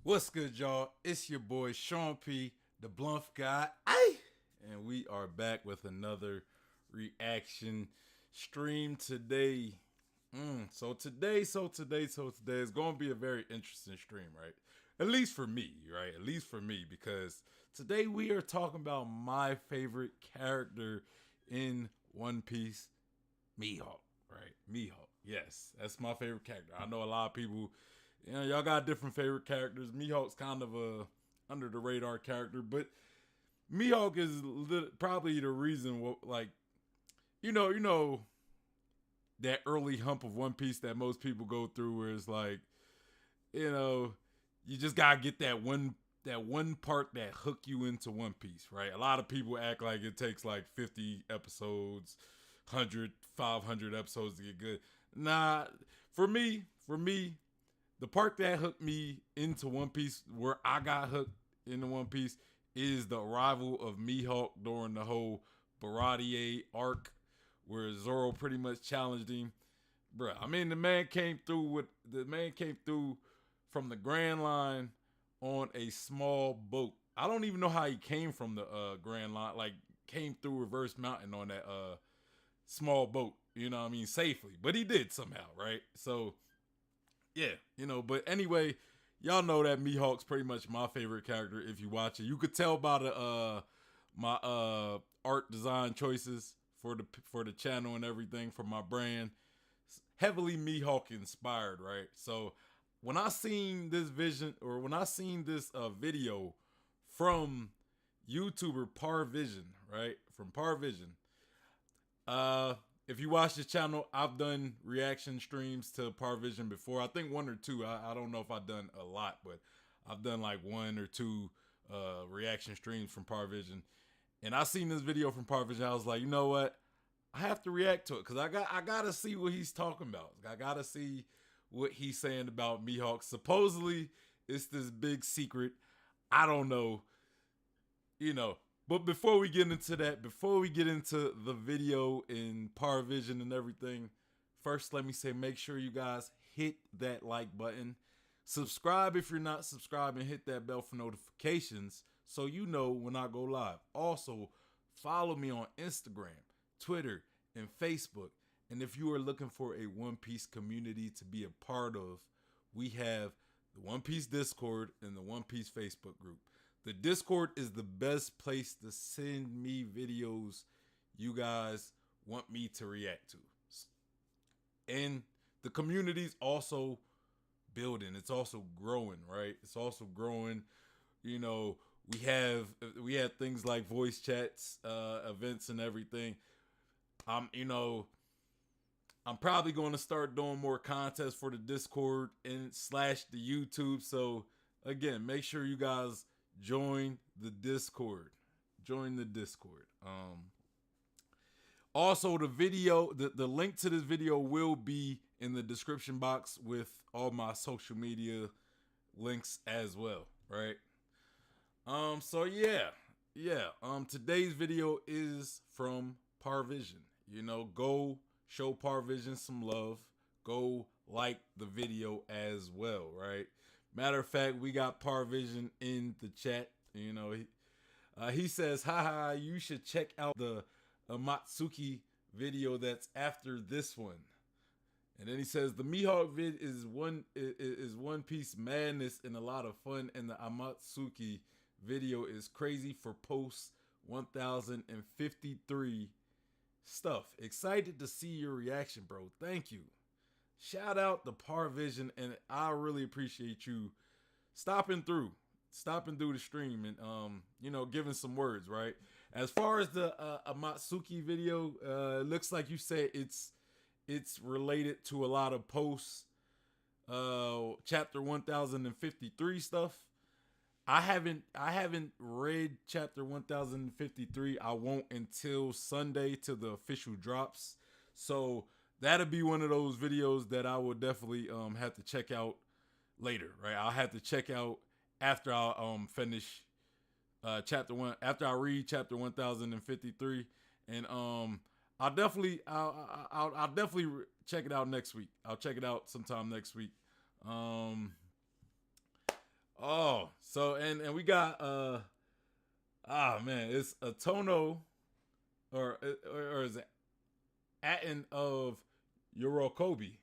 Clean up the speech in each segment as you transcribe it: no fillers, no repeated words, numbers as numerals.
What's good, y'all? It's your boy Sean P, the Blunt guy. Aye! And we are back with another reaction stream today. So today is going to be a very interesting stream, right? At least for me, right? At least for me, because today we are talking about my favorite character in One Piece, Mihawk, right? Mihawk. Yes, that's my favorite character. I know a lot of people, y'all got different favorite characters. Mihawk's kind of a under the radar character, but Mihawk is probably the reason what like you know that early hump of One Piece that most people go through where it's like, you know, you just got to get that one part that hook you into One Piece, right? A lot of people act like it takes like 50 episodes, 100, 500 episodes to get good. Nah, for me, the part that hooked me into One Piece, where I got hooked into One Piece, is the arrival of Mihawk during the whole Baratier arc, where Zoro pretty much challenged him. Bruh, I mean, the man came through from the Grand Line on a small boat. I don't even know how he came from the Grand Line, like came through Reverse Mountain on that small boat. You know what I mean, safely, but he did somehow, right? So yeah, But anyway, y'all know that Mihawk's pretty much my favorite character. If you watch it, you could tell by the my art design choices for the channel and everything for my brand. Heavily Mihawk inspired, right? So when I seen this vision or when I seen this video from YouTuber Parvision, right? From Parvision, uh, if you watch this channel, I've done reaction streams to Parvision before. I think one or two. I don't know if I've done a lot, but I've done like one or two reaction streams from Parvision. And I seen this video from Parvision. I was like, you know what? I have to react to it because I gotta see what he's talking about. I gotta see what he's saying about Mihawk. Supposedly, it's this big secret. I don't know, you know. But before we get into that, before we get into the video in Parvision and everything, first let me say make sure you guys hit that like button. Subscribe if you're not subscribed and hit that bell for notifications so you know when I go live. Also, follow me on Instagram, Twitter, and Facebook. And if you are looking for a One Piece community to be a part of, we have the One Piece Discord and the One Piece Facebook group. The Discord is the best place to send me videos you guys want me to react to. And the community's also building. It's also growing, right? It's also growing. You know, we had things like voice chats, events and everything. I'm you know, I'm probably going to start doing more contests for the Discord and slash the YouTube. So again, make sure you guys join the Discord. Join the Discord. Also, the link to this video will be in the description box with all my social media links as well, right? So yeah. Today's video is from Parvision. Go show Parvision some love. Go like the video as well, right? Matter of fact, we got Parvision in the chat. He says, haha, you should check out the Amatsuki video that's after this one. And then he says the Mihawk vid is One Piece madness and a lot of fun, and the Amatsuki video is crazy for post 1053 stuff. Excited to see your reaction, bro. Thank you. Shout out to Parvision, and I really appreciate you stopping through the stream and giving some words, right? As far as the Amatsuki video, it looks like you said it's related to a lot of posts chapter 1053 stuff. I haven't read chapter 1053. I won't until Sunday till the official drops. So that'll be one of those videos that I will definitely have to check out later, right? I'll have to check out after I finish chapter 1, after I read chapter 1053, and I'll definitely check it out next week. I'll check it out sometime next week. Oh, so and we got man, it's a Tono or is it Atten of Yorokobi.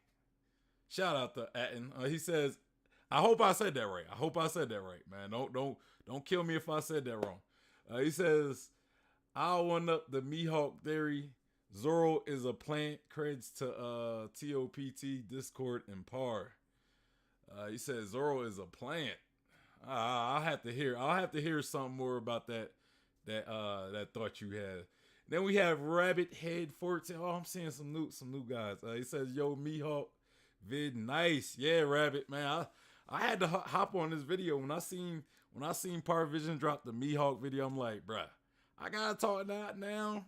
Shout out to Atten. He says, I hope I said that right. I hope I said that right, man. Don't kill me if I said that wrong. He says, I'll one up the Mihawk theory. Zoro is a plant. Creds to TOPT, Discord, and Par. He says Zoro is a plant. I'll have to hear something more about that thought you had. Then we have Rabbit Head 14. Oh, I'm seeing some new guys. He says, yo, Mihawk vid nice. Yeah, Rabbit, man. I had to hop on this video when I seen Parvision drop the Mihawk video. I'm like, bruh, I gotta talk that now.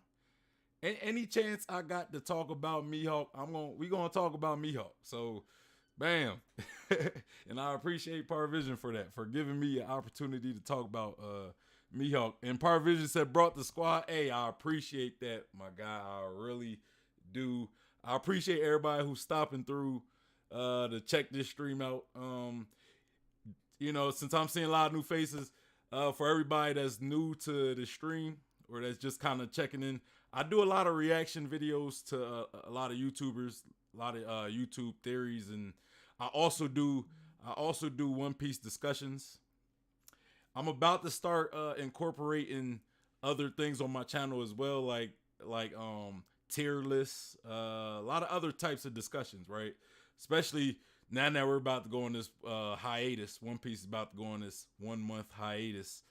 Any chance I got to talk about Mihawk, we gonna talk about Mihawk. So, bam. And I appreciate Parvision for that, for giving me an opportunity to talk about Mihawk. And Parvision said, brought the squad. Hey, I appreciate that, my guy. I really do. I appreciate everybody who's stopping through to check this stream out. You know, since I'm seeing a lot of new faces, for everybody that's new to the stream or that's just kind of checking in, I do a lot of reaction videos to a lot of YouTubers, a lot of YouTube theories, and I also do One Piece discussions. I'm about to start incorporating other things on my channel as well, like tier lists, a lot of other types of discussions, right? Especially now that we're about to go on this hiatus. One Piece is about to go on this 1 month hiatus.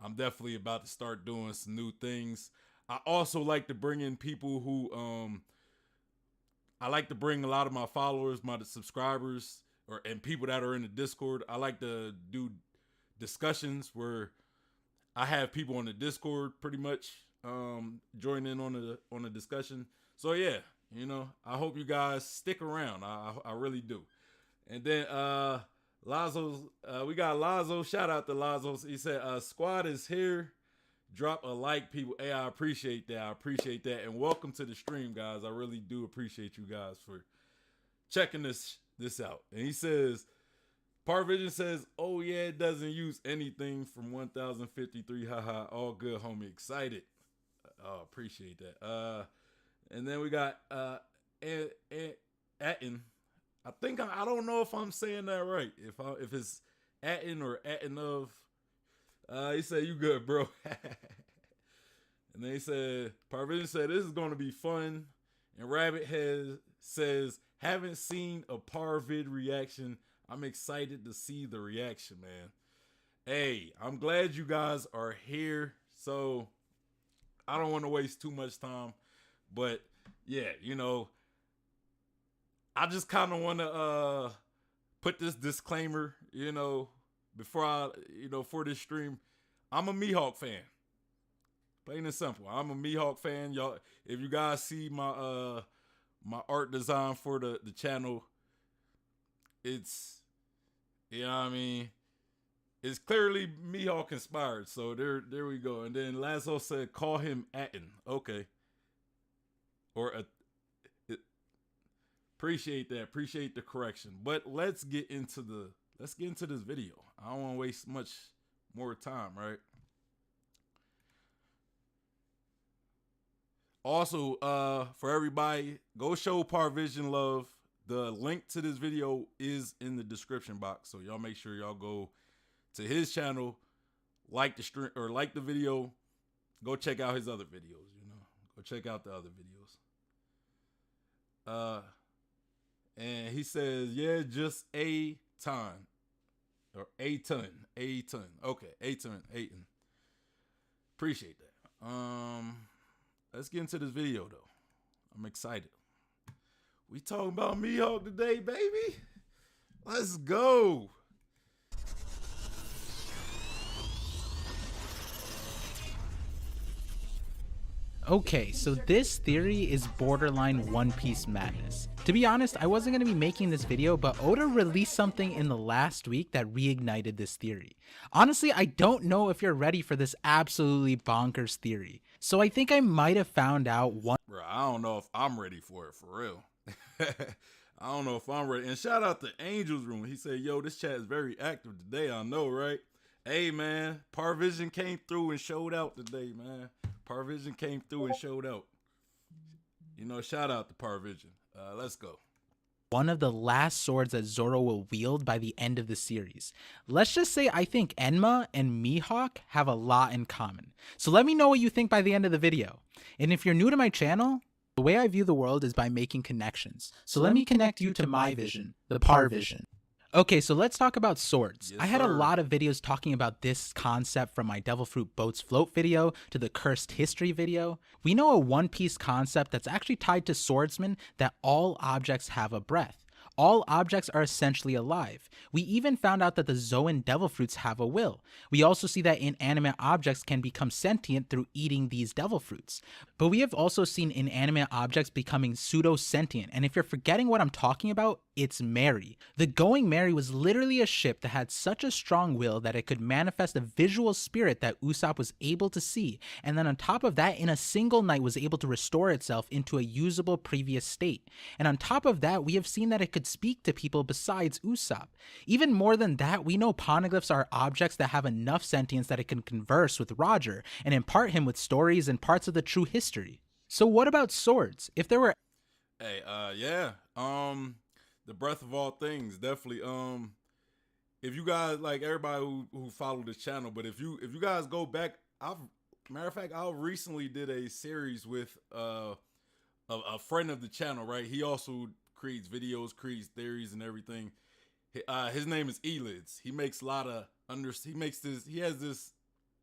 I'm definitely about to start doing some new things. I also like to bring in people who I like to bring a lot of my followers, my subscribers, and people that are in the Discord. I like to do discussions where I have people on the Discord pretty much join in on the discussion. So yeah, you know, I hope you guys stick around. I really do. And then Lazo, we got Lazo. Shout out to Lazo. He said, squad is here. Drop a like, people. Hey, I appreciate that. I appreciate that. And welcome to the stream, guys. I really do appreciate you guys for checking this out. And he says, Parvision says, oh yeah, it doesn't use anything from 1053. Haha, all good, homie. Excited. Oh, appreciate that. And then we got Atten. I don't know if I'm saying that right. If it's Atten or Atten of. He said, you good, bro. And then he said, Parvision said, this is going to be fun. And Rabbit Head says, haven't seen a Parvid reaction. I'm excited to see the reaction, man. Hey, I'm glad you guys are here. So I don't want to waste too much time. But yeah, you know, I just kind of want to put this disclaimer, you know, before for this stream. I'm a Mihawk fan. Plain and simple. I'm a Mihawk fan. Y'all, if you guys see my my art design for the channel, it's, you know what I mean, it's clearly Mihawk inspired. So there we go. And then Lazo said, call him Atten. Okay. Or appreciate that. Appreciate the correction. But let's get into this video. I don't want to waste much more time, right? Also, for everybody, go show Parvision love. The link to this video is in the description box, so y'all make sure y'all go to his channel, like the stream or like the video. Go check out his other videos. You know, go check out the other videos. And he says, yeah, just a ton. Or a ton. Okay, a ton. Appreciate that. Let's get into this video though. I'm excited. We talking about Mihawk today, baby. Let's go. Okay, so this theory is borderline One Piece madness. To be honest, I wasn't going to be making this video, but Oda released something in the last week that reignited this theory. Honestly, I don't know if you're ready for this absolutely bonkers theory. So I think I might have found out one. Bro, I don't know if I'm ready for it, for real. I don't know if I'm ready. And shout out to Angel's Room. He said, yo, this chat is very active today. I know, right? Hey, man, Parvision came through and showed out today, man. Parvision came through and showed out. You know, shout out to Parvision. Let's go. One of the last swords that Zoro will wield by the end of the series. Let's just say I think Enma and Mihawk have a lot in common. So let me know what you think by the end of the video. And if you're new to my channel, the way I view the world is by making connections. So let me connect you to my vision, the Parvision. Okay, so let's talk about swords. Yes, I had a sir. lot of videos talking about this concept, from my Devil Fruit Boats Float video to the Cursed History video. We know a One Piece concept that's actually tied to swordsmen, that all objects have a breath. All objects are essentially alive. We even found out that the Zoan devil fruits have a will. We also see that inanimate objects can become sentient through eating these devil fruits. But we have also seen inanimate objects becoming pseudo-sentient, and if you're forgetting what I'm talking about, it's Mary. The Going Mary was literally a ship that had such a strong will that it could manifest a visual spirit that Usopp was able to see, and then on top of that, in a single night was able to restore itself into a usable previous state. And on top of that, we have seen that it could speak to people besides Usopp. Even more than that, we know poneglyphs are objects that have enough sentience that it can converse with Roger and impart him with stories and parts of the true history. So what about swords? If there were Yeah. The breath of all things, definitely. If you guys, like everybody who follow this channel, but if you guys go back, matter of fact, I recently did a series with a friend of the channel, right? He also creates videos, creates theories and everything. His name is Elids. He makes a lot of he has this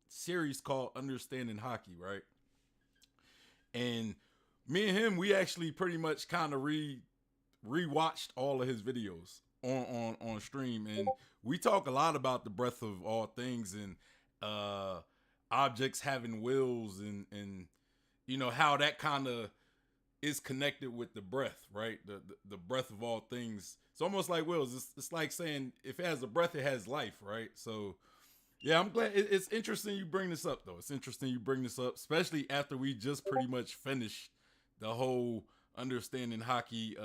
series called Understanding Hockey, right? And me and him, we actually pretty much kind of rewatched all of his videos on stream, and we talk a lot about the breath of all things and objects having wills and you know how that kind of is connected with the breath, right? The breath of all things. It's almost like wills. It's like saying if it has a breath, it has life, right? So yeah, I'm glad. It's interesting you bring this up, though. It's interesting you bring this up, especially after we just pretty much finished the whole Understanding Hockey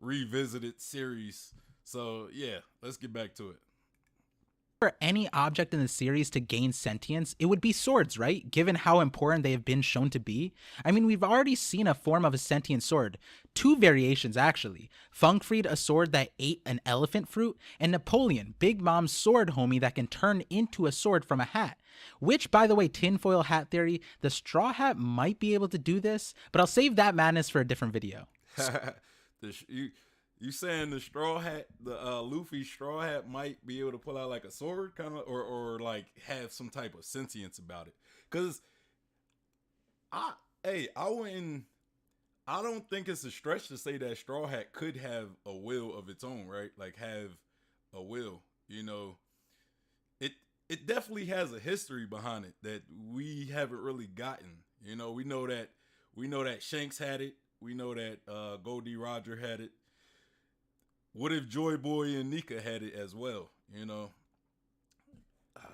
revisited series. So yeah, let's get back to it. For any object in the series to gain sentience, it would be swords, right? Given how important they have been shown to be. I mean, we've already seen a form of a sentient sword. Two variations, actually. Funkfried, a sword that ate an elephant fruit, and Napoleon, Big Mom's sword homie that can turn into a sword from a hat. Which, by the way, tinfoil hat theory, the straw hat might be able to do this, but I'll save that madness for a different video. You saying the straw hat, the Luffy straw hat might be able to pull out like a sword, kind of, or like have some type of sentience about it? Because I don't think it's a stretch to say that straw hat could have a will of its own, right? Like have a will, you know. It definitely has a history behind it that we haven't really gotten. You know, we know that Shanks had it. We know that Goldie Roger had it. What if Joy Boy and Nika had it as well? You know,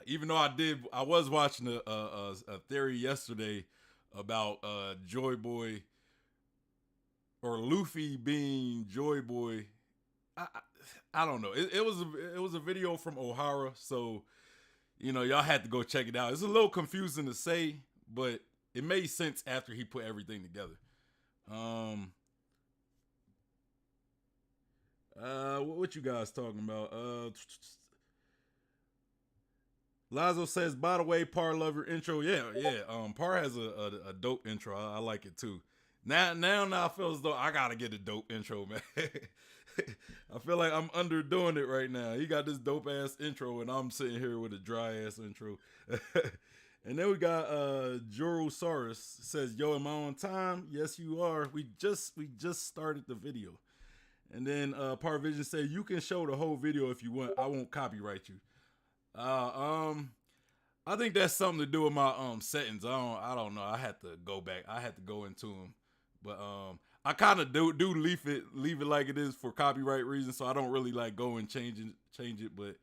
even though I was watching a theory yesterday about Joy Boy or Luffy being Joy Boy. I don't know. It was a video from O'Hara, so you know y'all had to go check it out. It's a little confusing to say, but it made sense after he put everything together. What you guys talking about? Lazo says, by the way, Par love your intro. Yeah. Par has a dope intro. I like it too. Now I feel as though I gotta get a dope intro, man. I feel like I'm underdoing it right now. He got this dope ass intro, and I'm sitting here with a dry ass intro. And then we got Jorosaurus says, "Yo, am I on time? Yes, you are. We just started the video." And then Parvision said, "You can show the whole video if you want. I won't copyright you." I think that's something to do with my settings. I don't know. I had to go back. I had to go into them. But I kind of do leave it like it is for copyright reasons, so I don't really like go and change it. But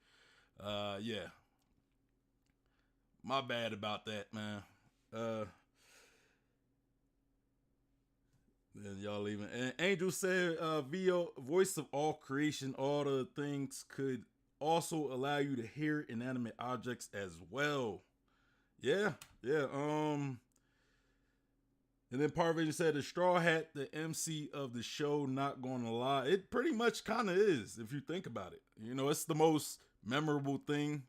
yeah, my bad about that, man. Then y'all leaving. And Angel said, voice of all creation, all the things could also allow you to hear inanimate objects as well. Yeah, yeah. And then Parvision said the Straw Hat, the MC of the show, not gonna lie. It pretty much kind of is, if you think about it. You know, it's the most memorable thing.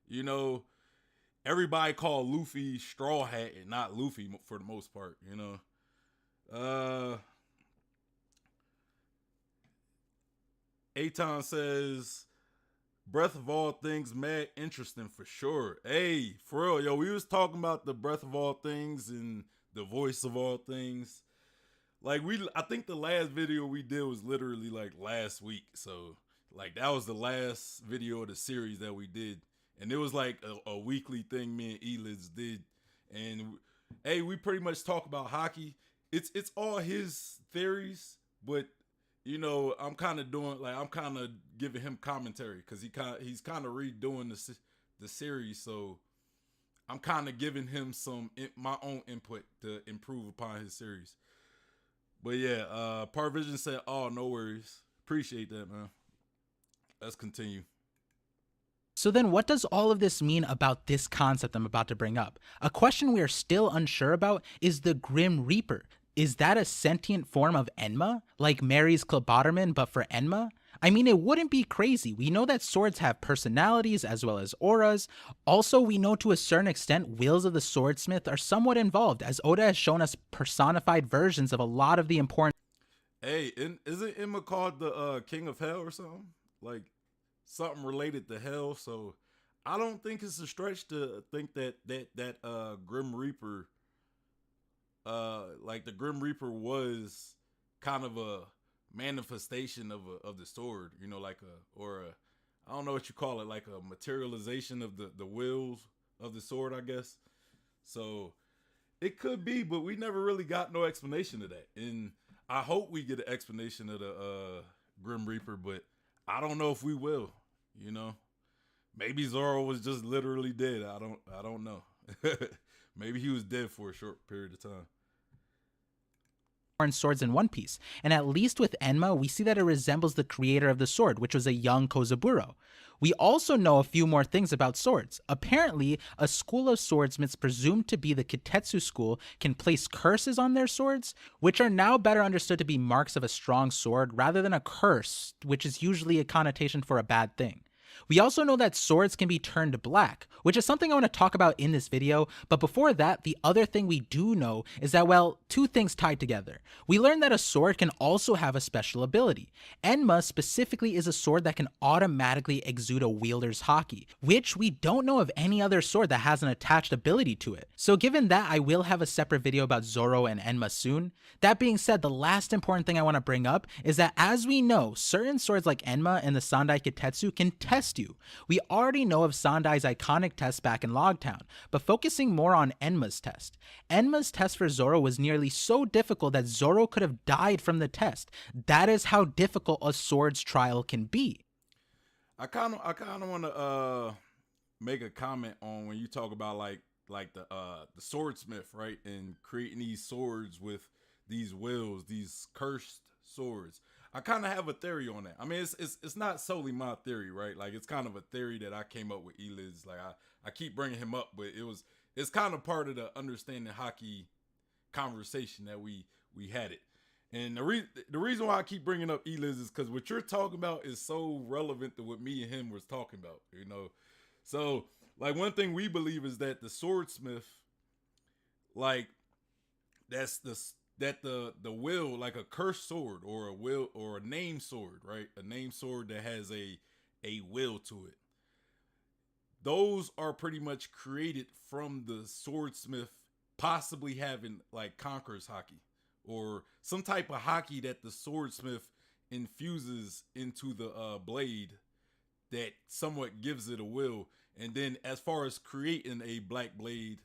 You know, everybody called Luffy Straw Hat and not Luffy for the most part, you know. Aton says, Breath of All Things, mad interesting for sure. Hey, for real, yo, we was talking about the Breath of All Things and the voice of all things. Like I think the last video we did was literally like last week. So like that was the last video of the series that we did. And it was like a weekly thing me and Eliz did. And hey, we pretty much talk about hockey. It's all his theories, but you know, I'm kind of giving him commentary because he's kind of redoing the series. So I'm kind of giving him my own input to improve upon his series. But yeah, Parvision said, "Oh, no worries. Appreciate that, man. Let's continue." So then what does all of this mean about this concept I'm about to bring up? A question we are still unsure about is the Grim Reaper. Is that a sentient form of Enma? Like Mary's Cloboterman, but for Enma? I mean, it wouldn't be crazy. We know that swords have personalities as well as auras. Also, we know to a certain extent, wills of the swordsmith are somewhat involved, as Oda has shown us personified versions of a lot of the important... Hey, isn't Enma called the King of Hell or something? Like, something related to hell, so I don't think it's a stretch to think that Grim Reaper, like the Grim Reaper was kind of a manifestation of the sword, you know, like I don't know what you call it, like a materialization of the wills of the sword, I guess. So it could be, but we never really got no explanation of that, and I hope we get an explanation of the Grim Reaper, but I don't know if we will. You know, maybe Zoro was just literally dead. I don't know. Maybe he was dead for a short period of time. Swords in One Piece, and at least with Enma, we see that it resembles the creator of the sword, which was a young Kozaburo. We also know a few more things about swords. Apparently, a school of swordsmiths presumed to be the Kitetsu school can place curses on their swords, which are now better understood to be marks of a strong sword rather than a curse, which is usually a connotation for a bad thing. We also know that swords can be turned black, which is something I want to talk about in this video, but before that, the other thing we do know is that, well, two things tied together. We learned that a sword can also have a special ability. Enma specifically is a sword that can automatically exude a wielder's haki, which we don't know of any other sword that has an attached ability to it. So given that, I will have a separate video about Zoro and Enma soon. That being said, the last important thing I want to bring up is that as we know, certain swords like Enma and the Sandai Kitetsu can test you. We already know of Sandai's iconic test back in Logtown, but focusing more on Enma's test. Enma's test for Zoro was nearly so difficult that Zoro could have died from the test. That is how difficult a sword's trial can be. I kind of want to make a comment on when you talk about like the swordsmith, right, and creating these swords with these wills, these cursed swords. I kind of have a theory on that. I mean, it's not solely my theory, right? Like, it's kind of a theory that I came up with. Eliz, like I keep bringing him up, but it's kind of part of the understanding hockey conversation that we had it. And the reason why I keep bringing up Eliz is because what you're talking about is so relevant to what me and him was talking about, you know. So, like, one thing we believe is that the swordsmith, like, that the will, like a cursed sword or a will or a name sword, right? A name sword that has a will to it. Those are pretty much created from the swordsmith possibly having like conqueror's haki or some type of haki that the swordsmith infuses into the blade that somewhat gives it a will. And then as far as creating a black blade,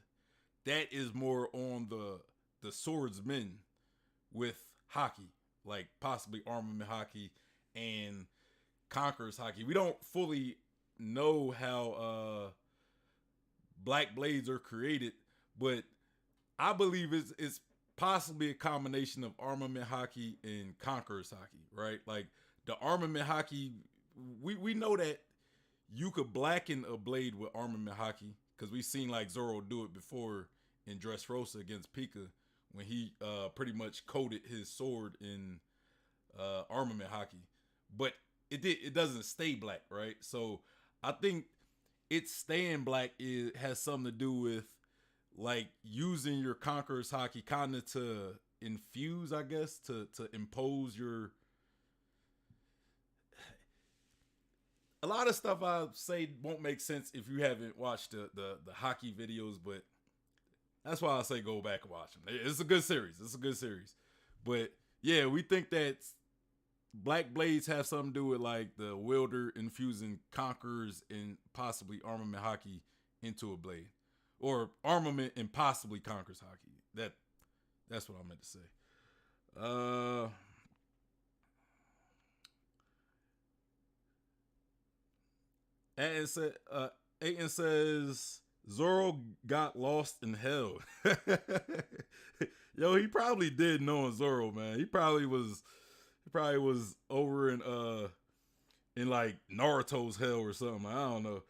that is more on the swordsman with haki, like possibly armament haki and conqueror's haki. We don't fully know how black blades are created, but I believe it's possibly a combination of armament hockey and conquerors hockey, right? Like the armament hockey, we know that you could blacken a blade with armament hockey because we've seen like Zoro do it before in Dressrosa against Pika when he pretty much coated his sword in armament hockey, but it doesn't stay black, right? So I think it's staying black has something to do with like using your conqueror's hockey kind of to infuse, I guess, to impose your. A lot of stuff I say won't make sense if you haven't watched the hockey videos, but that's why I say go back and watch them. It's a good series. But yeah, we think that black blades have something to do with like the wielder infusing conquerors and possibly armament hockey into a blade, or armament and possibly conquerors hockey. That's what I meant to say. Aiden says Zoro got lost in hell. Yo, he probably did knowing Zoro, man. He probably was over in like Naruto's hell or something. I don't know.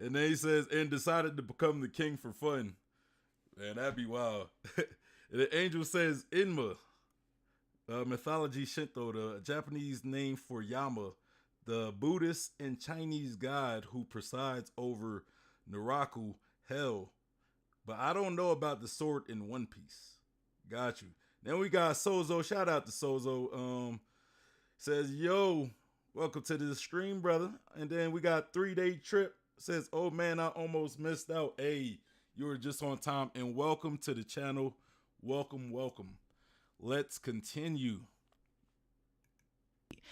And then he says, and decided to become the king for fun. Man, that'd be wild. And the angel says Inma, mythology Shinto, the Japanese name for Yama, the Buddhist and Chinese god who presides over Naraku, hell. But I don't know about the sword in One Piece. Got you. Then we got Sozo. Shout out to Sozo. Says, yo, welcome to the stream, brother. And then we got 3-day trip. Says, oh man, I almost missed out. Hey, you were just on time. And welcome to the channel. Welcome. Let's continue.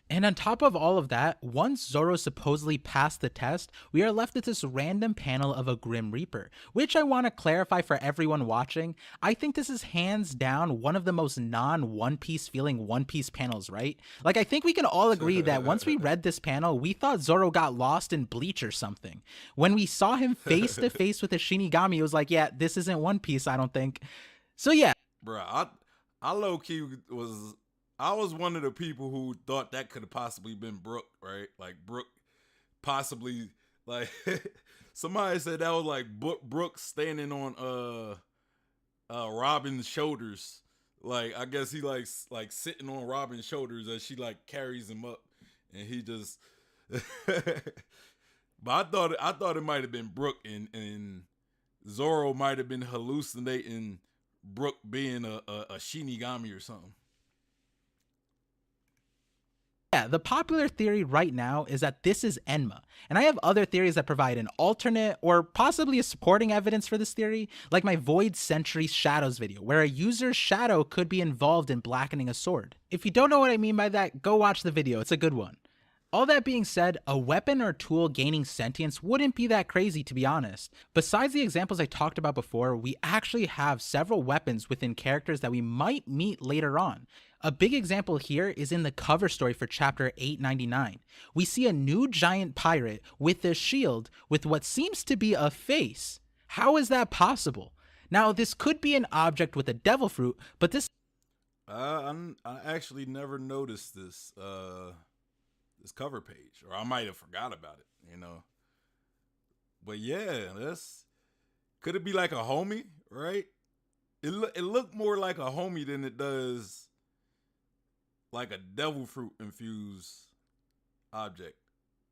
And on top of all of that, once Zoro supposedly passed the test, we are left with this random panel of a Grim Reaper, which I want to clarify for everyone watching. I think this is hands down one of the most non-One Piece feeling One Piece panels, right? Like, I think we can all agree that once we read this panel, we thought Zoro got lost in Bleach or something. When we saw him face to face with a Shinigami, it was like, yeah, this isn't One Piece, I don't think. So yeah. Bruh, I low-key I was one of the people who thought that could have possibly been Brook, right? Like Brook possibly, like somebody said that was like Brook standing on Robin's shoulders. Like I guess he like sitting on Robin's shoulders as she like carries him up, and he just. But I thought it might have been Brook, and Zoro might have been hallucinating Brook being a Shinigami or something. Yeah, the popular theory right now is that this is Enma, and I have other theories that provide an alternate or possibly a supporting evidence for this theory, like my Void Sentry Shadows video, where a user's shadow could be involved in blackening a sword. If you don't know what I mean by that, go watch the video, it's a good one. All that being said, a weapon or tool gaining sentience wouldn't be that crazy, to be honest. Besides the examples I talked about before, we actually have several weapons within characters that we might meet later on. A big example here is in the cover story for chapter 899. We see a new giant pirate with a shield with what seems to be a face. How is that possible? Now, this could be an object with a devil fruit, but this... I actually never noticed this cover page, or I might have forgot about it, you know. But yeah, could it be like a homie, right? It looked more like a homie than it does like a devil fruit infused object.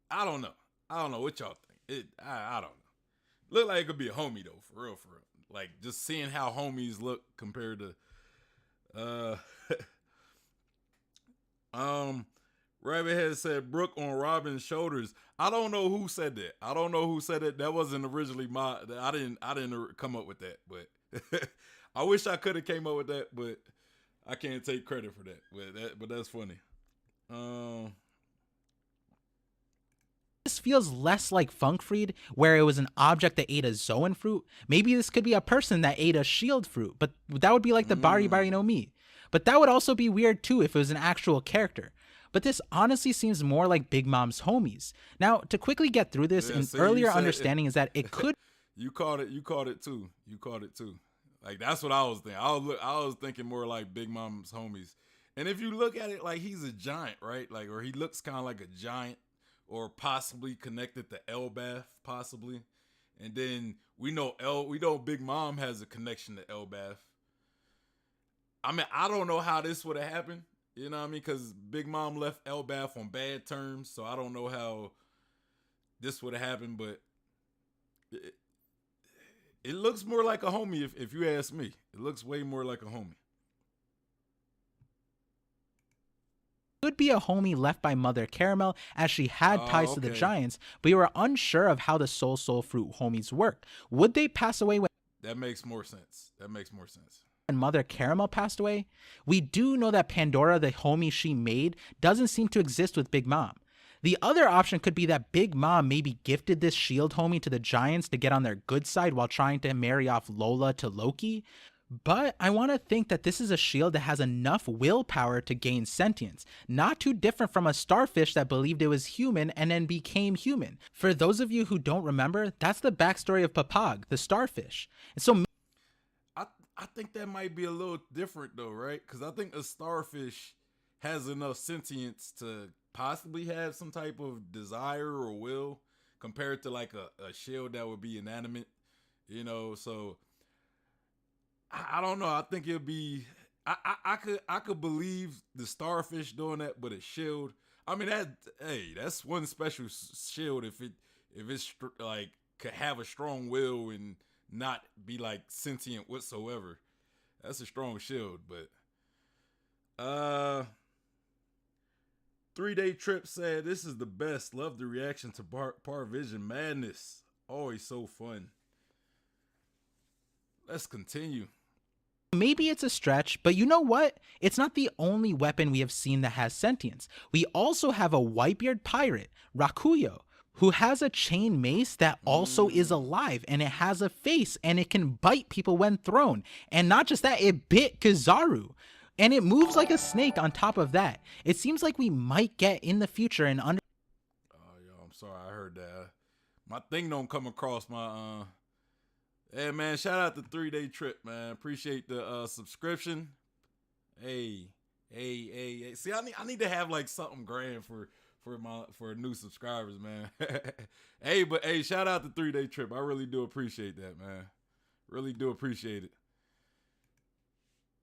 I don't know what y'all think. I don't know. Look like it could be a homie though, for real. Like just seeing how homies look compared to Rabbit said Brook on Robin's shoulders. I don't know who said that. That wasn't originally I didn't come up with that, but I wish I could have came up with that, but I can't take credit for that. But that's funny. This feels less like Funkfried, where it was an object that ate a Zoan fruit. Maybe this could be a person that ate a shield fruit, but that would be like the Bari Bari no Mi. But that would also be weird too if it was an actual character. But this honestly seems more like Big Mom's homies. Now, to quickly get through this, an earlier understanding is that it could... You caught it too. Like that's what I was thinking. I was thinking more like Big Mom's homies. And if you look at it, like he's a giant, right? Like, or he looks kind of like a giant, or possibly connected to Elbath, possibly. And then we know Big Mom has a connection to Elbath. I mean, I don't know how this would have happened. You know what I mean? Because Big Mom left Elbath on bad terms, so I don't know how this would have happened. But it looks more like a homie, if you ask me. It looks way more like a homie. Could be a homie left by Mother Caramel, as she had ties to the Okay. Giants, but we were unsure of how the Soul Fruit homies work. Would they pass away when That makes more sense. Mother Caramel passed away? We do know that Pandora, the homie she made, doesn't seem to exist with Big Mom. The other option could be that Big Mom maybe gifted this shield homie to the Giants to get on their good side while trying to marry off Lola to Loki. But I want to think that this is a shield that has enough willpower to gain sentience, not too different from a starfish that believed it was human and then became human. For those of you who don't remember, that's the backstory of Papag, the starfish. And so I think that might be a little different though, right? Because I think a starfish has enough sentience to possibly have some type of desire or will compared to like a shield that would be inanimate, you know. So I don't know. I think it'll be. I could believe the starfish doing that, but a shield. I mean that's one special shield if it's like could have a strong will and not be like sentient whatsoever. That's a strong shield, but 3-day trip said this is the best. Love the reaction to Parvision madness. Always so fun. Let's continue. maybe it's a stretch, but you know what? It's not the only weapon we have seen that has sentience. We also have a whitebeard pirate, Rakuyo, who has a chain mace that also is alive, and it has a face, and it can bite people when thrown. And not just that, it bit Kizaru. And it moves like a snake on top of that. It seems like we might get in the future an under... Oh, yo, I'm sorry. I heard that. My thing don't come across my... Hey, man, shout out the 3-day trip, man. Appreciate the subscription. Hey. See, I need to have like something grand for new subscribers, man. Hey, shout out the 3-day trip. I really do appreciate that, man. Really do appreciate it.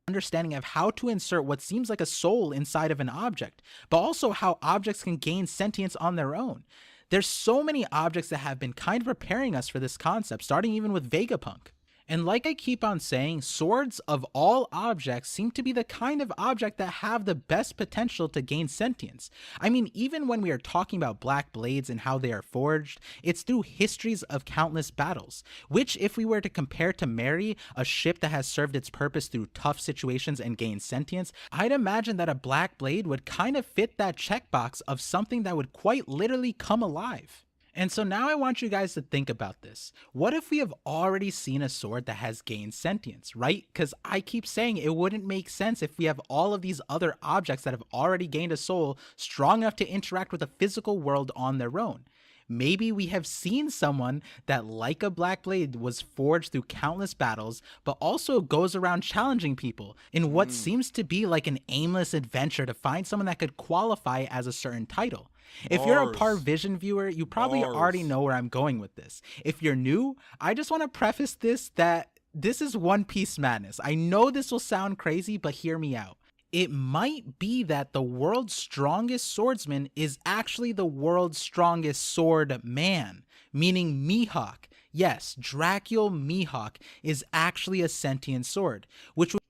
Understanding of how to insert what seems like a soul inside of an object, but also how objects can gain sentience on their own. There's so many objects that have been kind of preparing us for this concept, starting even with Vegapunk. And like I keep on saying, swords of all objects seem to be the kind of object that have the best potential to gain sentience. I mean, even when we are talking about black blades and how they are forged, it's through histories of countless battles, which if we were to compare to Mary, a ship that has served its purpose through tough situations and gained sentience, I'd imagine that a black blade would kind of fit that checkbox of something that would quite literally come alive. And so now I want you guys to think about this. What if we have already seen a sword that has gained sentience, right? Because I keep saying it wouldn't make sense if we have all of these other objects that have already gained a soul strong enough to interact with the physical world on their own. Maybe we have seen someone that, like a black blade, was forged through countless battles, but also goes around challenging people in what seems to be like an aimless adventure to find someone that could qualify as a certain title. If you're a Parvision viewer, you probably already know where I'm going with this. If you're new, I just want to preface this that this is One Piece madness. I know this will sound crazy, but hear me out. It might be that the world's strongest swordsman is actually the world's strongest sword man, meaning Mihawk. Yes, Dracul Mihawk is actually a sentient sword, which would...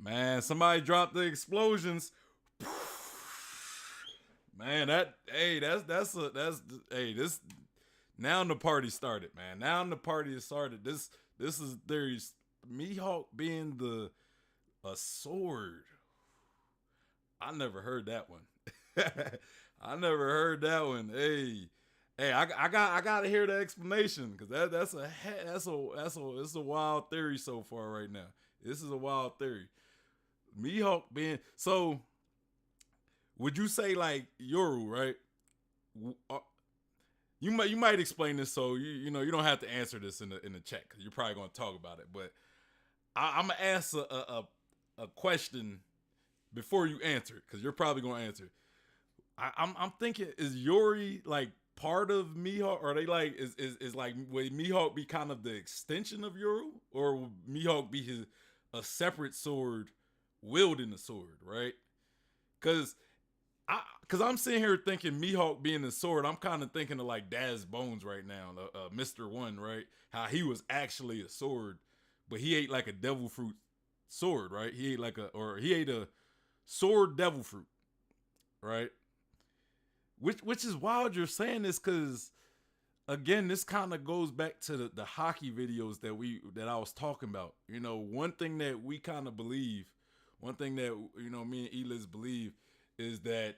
Man, somebody dropped the explosions. Man, this now the party started, man. Now the party has started. This is there's Mihawk being a sword. I never heard that one. I never heard that one. Hey, I gotta hear the explanation because it's a wild theory so far right now. This is a wild theory. Mihawk being so. Would you say like Yoru, right? you might explain this, so you know you don't have to answer this in the chat because you're probably going to talk about it. But I'm gonna ask a question before you answer it because you're probably going to answer. I'm thinking, is Yori like part of Mihawk, or are they like is like, would Mihawk be kind of the extension of Yoru, or will Mihawk be a separate sword wielding the sword, right? Because I'm sitting here thinking Mihawk being the sword, I'm kind of thinking of like Daz Bones right now, Mr. One, right? How he was actually a sword, but he ate like a devil fruit sword, right? He ate a sword devil fruit, right? Which is wild you're saying this, because again, this kind of goes back to the hockey videos that I was talking about. You know, one thing that we kind of believe, one thing that, you know, me and Eliz believe is that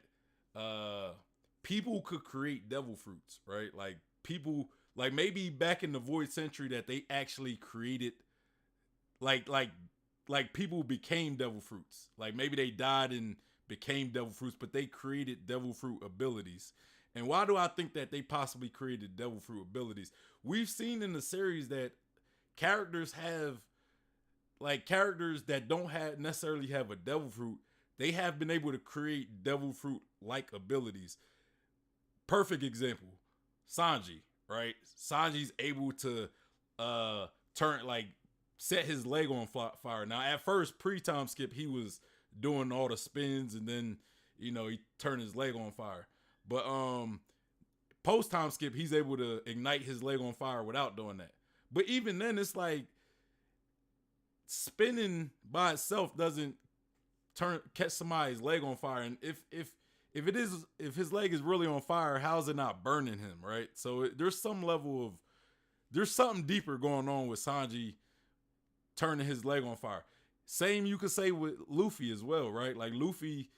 people could create devil fruits, right? Like people, like maybe back in the Void Century that they actually created, like people became devil fruits. Like maybe they died and became devil fruits, but they created devil fruit abilities. And why do I think that they possibly created devil fruit abilities? We've seen in the series that characters that don't necessarily have a devil fruit, they have been able to create devil fruit like abilities. Perfect example, Sanji, right? Sanji's able to set his leg on fire. Now at first, pre-time skip, he was doing all the spins, and then, you know, he turned his leg on fire. But post time skip, he's able to ignite his leg on fire without doing that. But even then, it's like spinning by itself doesn't catch somebody's leg on fire. And if his leg is really on fire, how's it not burning him, right? So there's something deeper going on with Sanji turning his leg on fire. Same you could say with Luffy as well, right? Like Luffy,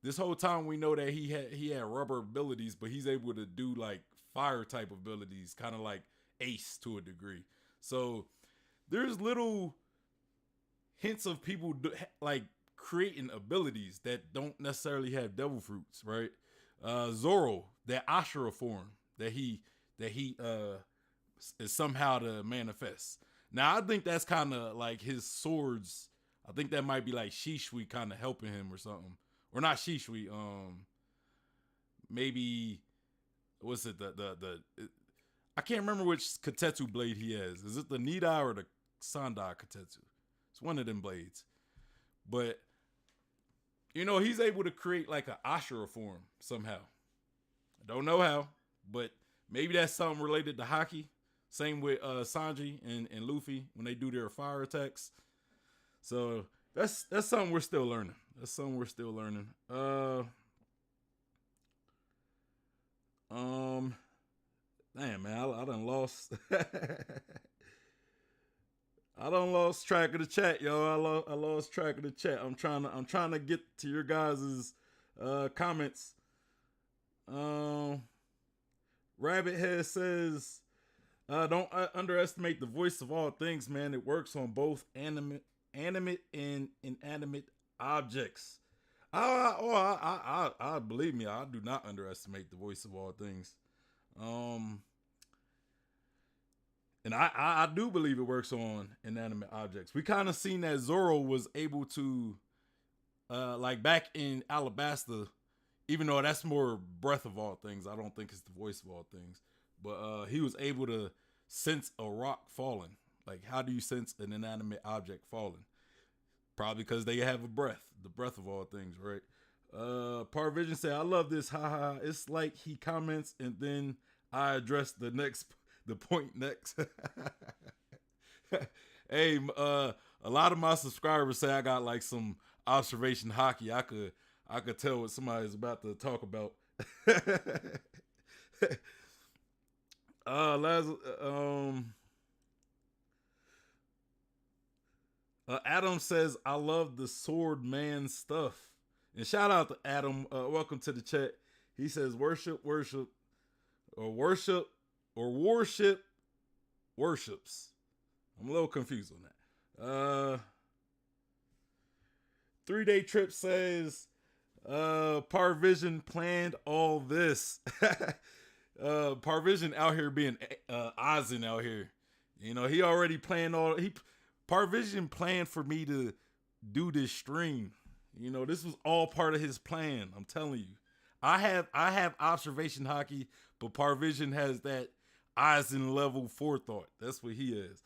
this whole time we know that he had rubber abilities, but he's able to do like fire type abilities, kind of like Ace to a degree. So there's little hints of people like creating abilities that don't necessarily have devil fruits, right? Zoro, that Ashura form that he is somehow to manifest. Now I think that's kind of like his swords. I think that might be like Shishui kind of helping him or something. Or not Shishui, maybe, what's it, I can't remember which Katetsu blade he has. Is it the Nidai or the Sandai Katetsu? It's one of them blades. But, you know, he's able to create like an Ashura form somehow. I don't know how, but maybe that's something related to hockey. Same with Sanji and Luffy when they do their fire attacks. So that's something we're still learning. Damn, man, I done lost. I done lost track of the chat, yo. I lost track of the chat. I'm trying to get to your guys' comments. Rabbit Head says, don't underestimate the voice of all things, man. It works on both animate and inanimate objects. I believe me, I do not underestimate the voice of all things. And I do believe it works on inanimate objects. We kind of seen that Zoro was able to, like back in Alabasta, even though that's more breath of all things, I don't think it's the voice of all things. But he was able to sense a rock falling. Like, how do you sense an inanimate object falling? Probably because they have a breath, the breath of all things, right? Parvision said, I love this, haha. It's like he comments and then I address the point next. Hey, a lot of my subscribers say I got like some observation hockey. I could tell what somebody's about to talk about. Adam says, I love the sword man stuff. And shout out to Adam. Welcome to the chat. He says, worship, worships. I'm a little confused on that. 3-Day Trip says, Parvision planned all this. Parvision out here being Ozen out here. You know, he already planned Parvision planned for me to do this stream. You know, this was all part of his plan. I'm telling you. I have observation hockey, but Parvision has that Eisen level forethought. That's what he is.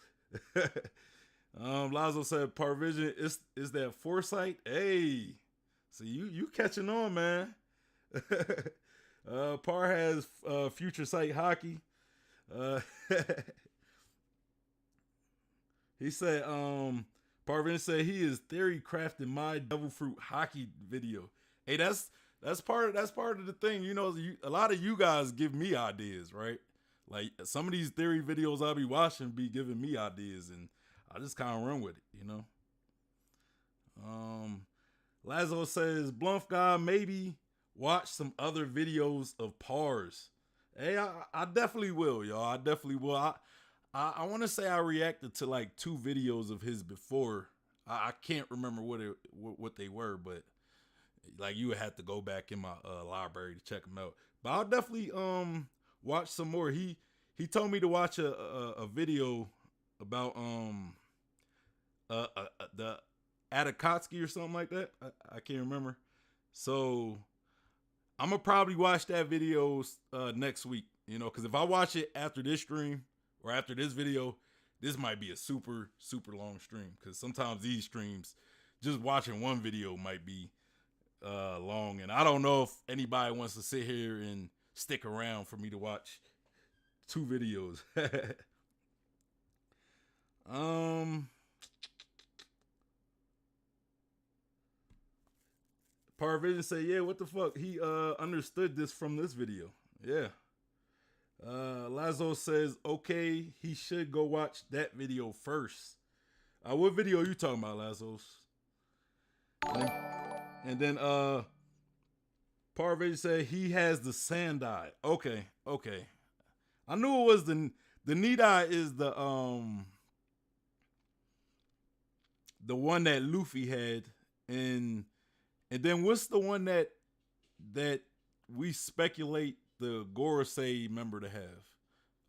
Lazo said Parvision is that foresight. Hey, so you catching on, man. Par has future sight hockey. He said Parvision said he is theory crafting my devil fruit hockey video. Hey, that's part of the thing. You know, a lot of you guys give me ideas, right? Like some of these theory videos I'll be watching be giving me ideas, and I just kind of run with it, you know. Lazo says Bluff guy maybe watch some other videos of Pars. Hey, I definitely will, y'all. I definitely will. I want to say I reacted to like 2 videos of his before. I can't remember what they were, but like you would have to go back in my library to check them out. But I'll definitely watch some more. He told me to watch a video about the Atakotsky or something like that. I can't remember. So I'm gonna probably watch that video next week. You know, because if I watch it after this stream or after this video, this might be a super long stream. Because sometimes these streams, just watching one video might be long, and I don't know if anybody wants to sit here and stick around for me to watch 2 videos. Parvision say, yeah, what the fuck? He understood this from this video. Yeah. Lazo says, okay, he should go watch that video first. What video are you talking about, Lazos? And then Parvision said he has the sand eye. Okay. I knew it was the need eye is the one that Luffy had, and then what's the one that we speculate the Gorosei member to have?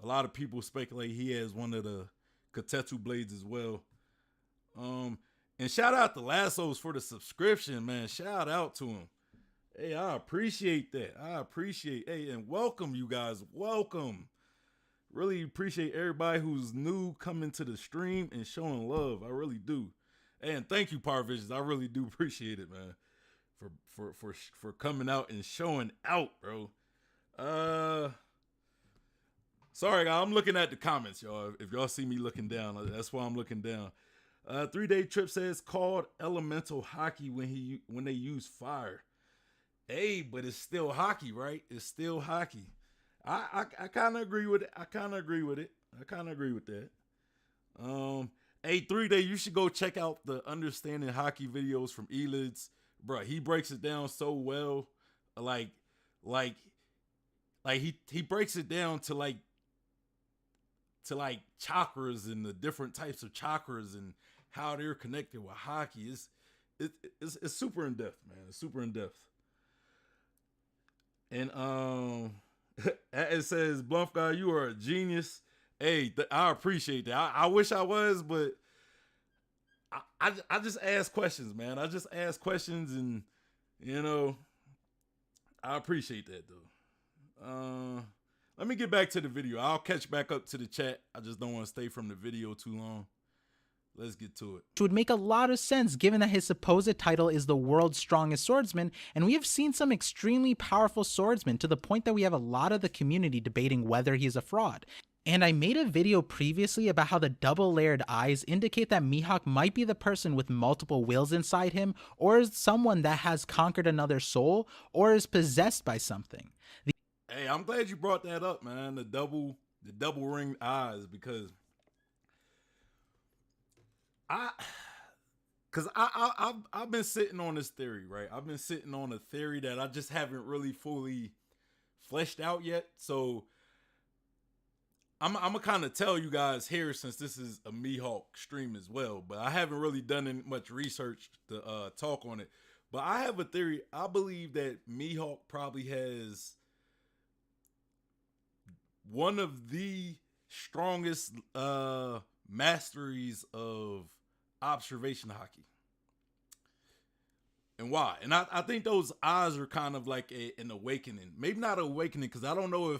A lot of people speculate he has one of the Katetsu blades as well. And shout out to Lassos for the subscription, man. Shout out to him. Hey, I appreciate that. Hey, and welcome you guys. Welcome. Really appreciate everybody who's new coming to the stream and showing love. I really do. And thank you, Parvisions. I really do appreciate it, man. For coming out and showing out, bro. Sorry, guys. I'm looking at the comments, y'all. If y'all see me looking down, that's why I'm looking down. 3-Day Trip says called elemental hockey when they use fire. Hey, but it's still hockey, right? It's still hockey. I kind of agree with it. I kind of agree with that. Hey, 3-Day, you should go check out the Understanding Hockey videos from Elids. Bro, he breaks it down so well. Like he breaks it down to like chakras and the different types of chakras and how they're connected with hockey. It's super in depth, man. It's super in depth. And it says, Bluff guy, you are a genius. Hey, I appreciate that. I wish I was, but I just ask questions, man. I just ask questions, and you know, I appreciate that though. Let me get back to the video. I'll catch back up to the chat. I just don't want to stay from the video too long. Let's get to it. Which would make a lot of sense given that his supposed title is the world's strongest swordsman, and we have seen some extremely powerful swordsmen to the point that we have a lot of the community debating whether he is a fraud. And I made a video previously about how the double-layered eyes indicate that Mihawk might be the person with multiple wills inside him, or is someone that has conquered another soul, or is possessed by something. Hey, I'm glad you brought that up, man. The double ringed eyes, because I've been sitting on this theory, right? I've been sitting on a theory that I just haven't really fully fleshed out yet. So I'm gonna kind of tell you guys here, since this is a Mihawk stream as well, but I haven't really done much research to talk on it. But I have a theory. I believe that Mihawk probably has one of the strongest masteries of observation hockey. And why? And I think those eyes are kind of like an awakening. Maybe not awakening, because I don't know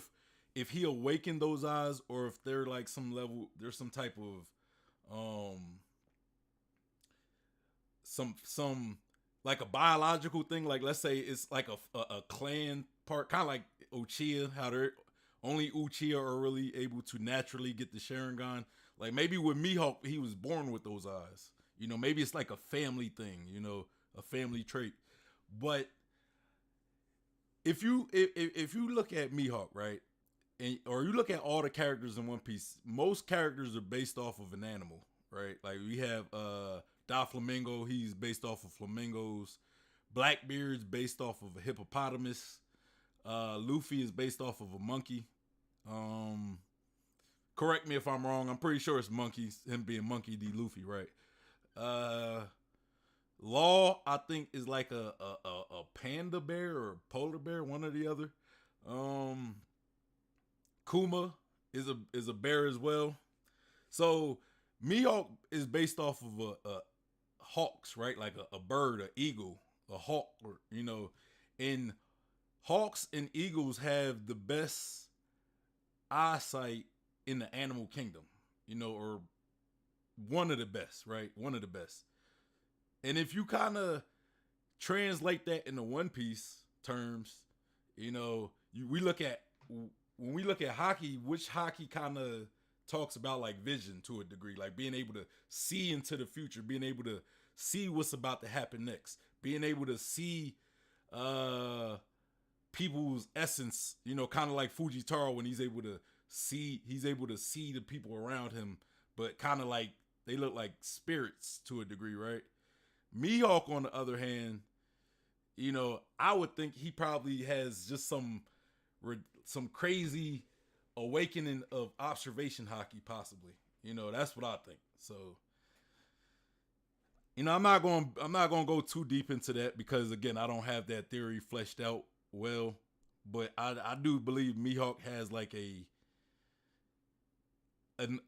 if he awakened those eyes or if they're like some level, there's some type of some like a biological thing. Like, let's say it's like a clan part, kind of like Uchiha, how they're only Uchiha are really able to naturally get the Sharingan. Like maybe with Mihawk, he was born with those eyes. You know, maybe it's like a family thing, you know, a family trait. But if you look at Mihawk, right, or you look at all the characters in One Piece, most characters are based off of an animal, right? Like we have Doflamingo, he's based off of flamingos. Blackbeard's based off of a hippopotamus. Luffy is based off of a monkey. Correct me if I'm wrong. I'm pretty sure it's monkeys. Him being Monkey D. Luffy, right? Law, I think, is like a panda bear or a polar bear, one or the other. Kuma is a bear as well. So Mihawk is based off of a hawks, right? Like a bird, an eagle, a hawk, or, you know, and hawks and eagles have the best eyesight in the animal kingdom, you know, or one of the best, right? One of the best. And if you kind of translate that into One Piece terms, you know, we look at, when we look at hockey, which hockey kind of talks about like vision to a degree, like being able to see into the future, being able to see what's about to happen next, being able to see people's essence, you know, kind of like Fujitaro when he's able to see the people around him, but kind of like they look like spirits to a degree, right? Mihawk, on the other hand, you know, I would think he probably has just some crazy awakening of observation hockey, possibly. You know, that's what I think. So, you know, I'm not going to go too deep into that because, again, I don't have that theory fleshed out well. But I do believe Mihawk has like an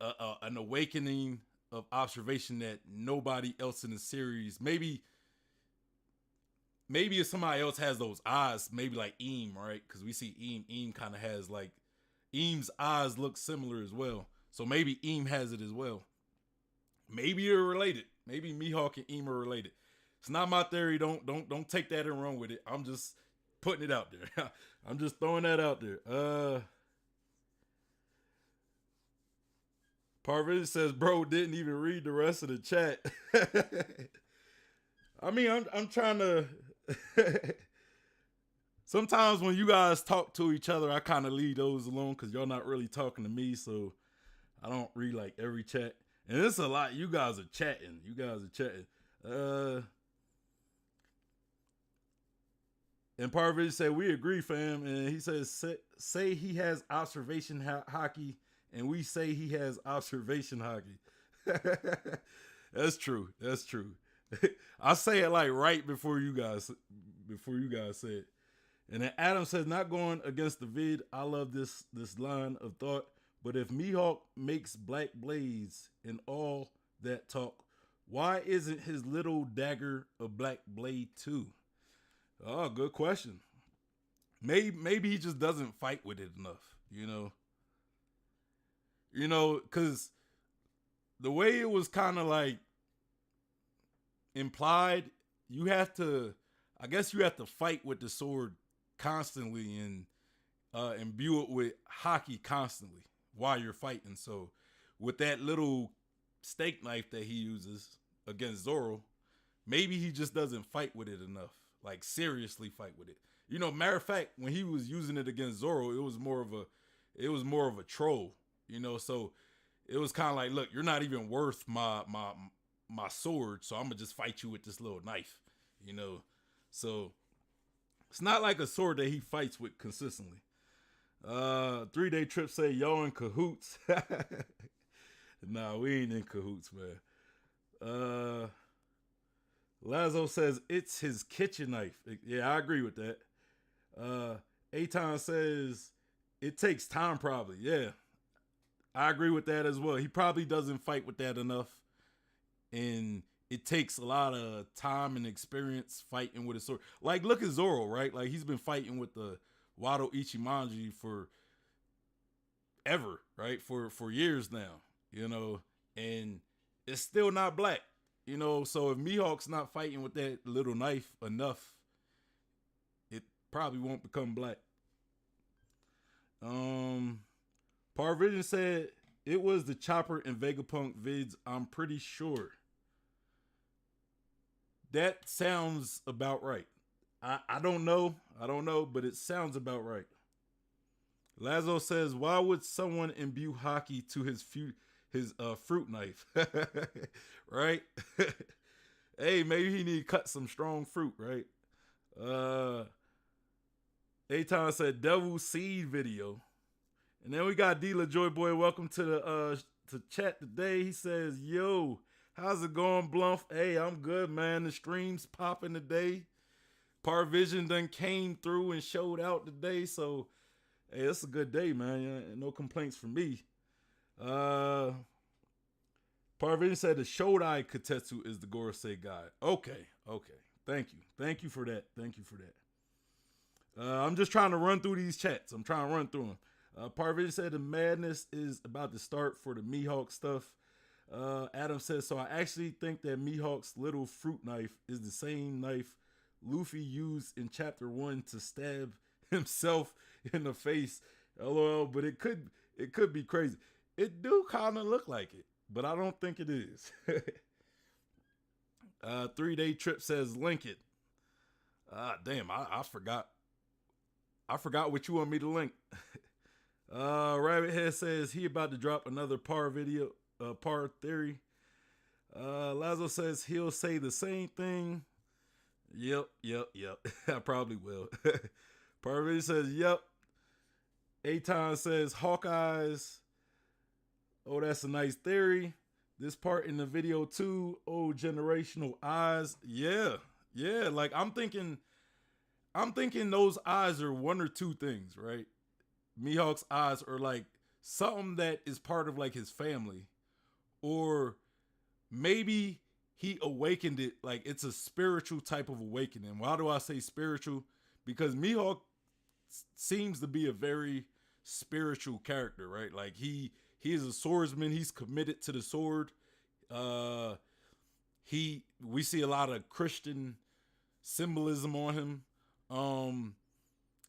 awakening of observation that nobody else in the series, maybe if somebody else has those eyes, maybe like Eam, right? Because we see Eam kind of has like, Eam's eyes look similar as well. So maybe Eam has it as well. Maybe you're related. Maybe Mihawk and Eam are related. It's not my theory. Don't take that and run with it. I'm just putting it out there. I'm just throwing that out there. Parvision says, bro didn't even read the rest of the chat. I mean, I'm trying to... Sometimes when you guys talk to each other, I kind of leave those alone because y'all not really talking to me, so I don't read like every chat. And it's a lot. You guys are chatting. And Parvision said, we agree, fam. And he says, say he has observation hockey, and we say he has observation hockey. That's true. I say it like right before you guys say it. And then Adam says, not going against the vid, I love this line of thought, but if Mihawk makes black blades and all that talk, why isn't his little dagger a black blade too? Oh, good question. Maybe he just doesn't fight with it enough, you know? You know, because the way it was kind of like implied, I guess you have to fight with the sword constantly and imbue it with hockey constantly while you're fighting. So with that little steak knife that he uses against Zoro, maybe he just doesn't fight with it enough, like seriously fight with it. You know, matter of fact, when he was using it against Zoro, it was more of a troll, you know. So it was kind of like, look, you're not even worth my sword, so I'm gonna just fight you with this little knife, you know. So it's not like a sword that he fights with consistently. 3-day trip say y'all in cahoots. Nah, we ain't in cahoots, man. Lazo says it's his kitchen knife. Yeah, I agree with that. Aton says It takes time, probably. Yeah, I agree with that as well. He probably doesn't fight with that enough, and it takes a lot of time and experience fighting with a sword. Like, look at Zoro, right? Like, he's been fighting with the Wado Ichimonji for ever, right? For years now, and it's still not black, So if Mihawk's not fighting with that little knife enough, it probably won't become black. Parvision said it was the Chopper and Vegapunk vids. I'm pretty sure. That sounds about right. I don't know. But it sounds about right. Lazo says, why would someone imbue hockey to his fruit knife? Right? Hey, maybe he need to cut some strong fruit, right? Aton said Devil Seed video. And then we got D LaJoy Boy. Welcome to the to chat today. He says, yo, how's it going, Bluff? Hey, I'm good, man. The stream's popping today. Parvision done came through and showed out today. So, hey, it's a good day, man. No complaints from me. Parvision said the Shodai Katetsu is the Gorosei guide. Okay. Thank you for that. I'm just trying to run through these chats. I'm trying to run through them. Parvision said the madness is about to start for the Mihawk stuff. Adam says, so I actually think that Mihawk's little fruit knife is the same knife Luffy used in chapter 1 to stab himself in the face. LOL, but it could be crazy. It do kind of look like it, but I don't think it is. 3-day trip says link it. Damn, I forgot. I forgot what you want me to link. Rabbit Head says he about to drop another Par video, Par theory. Lazo says he'll say the same thing. Yep. I probably will. Parvision says yep. Aton says Hawkeyes. Oh, that's a nice theory. This part in the video too. Oh, generational eyes. Yeah. Like I'm thinking those eyes are one or two things, right? Mihawk's eyes are like something that is part of like his family, or maybe he awakened it. Like it's a spiritual type of awakening. Why do I say spiritual? Because Mihawk seems to be a very spiritual character, right? Like he is a swordsman. He's committed to the sword. We see a lot of Christian symbolism on him.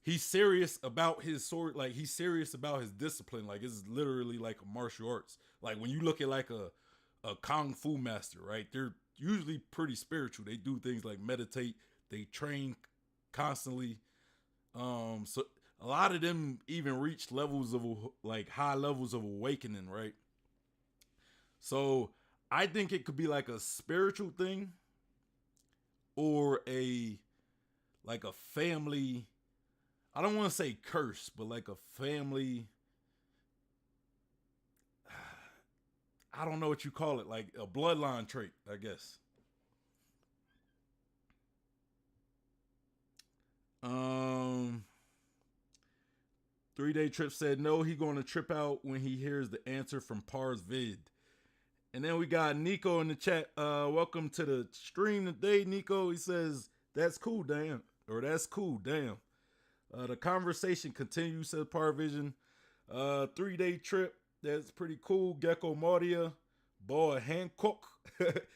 He's serious about his sword. Like he's serious about his discipline. Like it's literally like a martial arts. Like when you look at like a kung fu master, right? They're usually pretty spiritual. They do things like meditate. They train constantly. So a lot of them even reach levels of like high levels of awakening, right? So I think it could be like a spiritual thing, or a family. I don't want to say curse, but like a family. I don't know what you call it, like a bloodline trait, I guess. 3-day trip said no, he going to trip out when he hears the answer from Par's vid. And then we got Nico in the chat. Welcome to the stream today, Nico. He says that's cool, damn, or that's cool, damn. The conversation continues, says Parvision. 3-day trip. That's pretty cool. Gecko Mardia. Boa Hancock.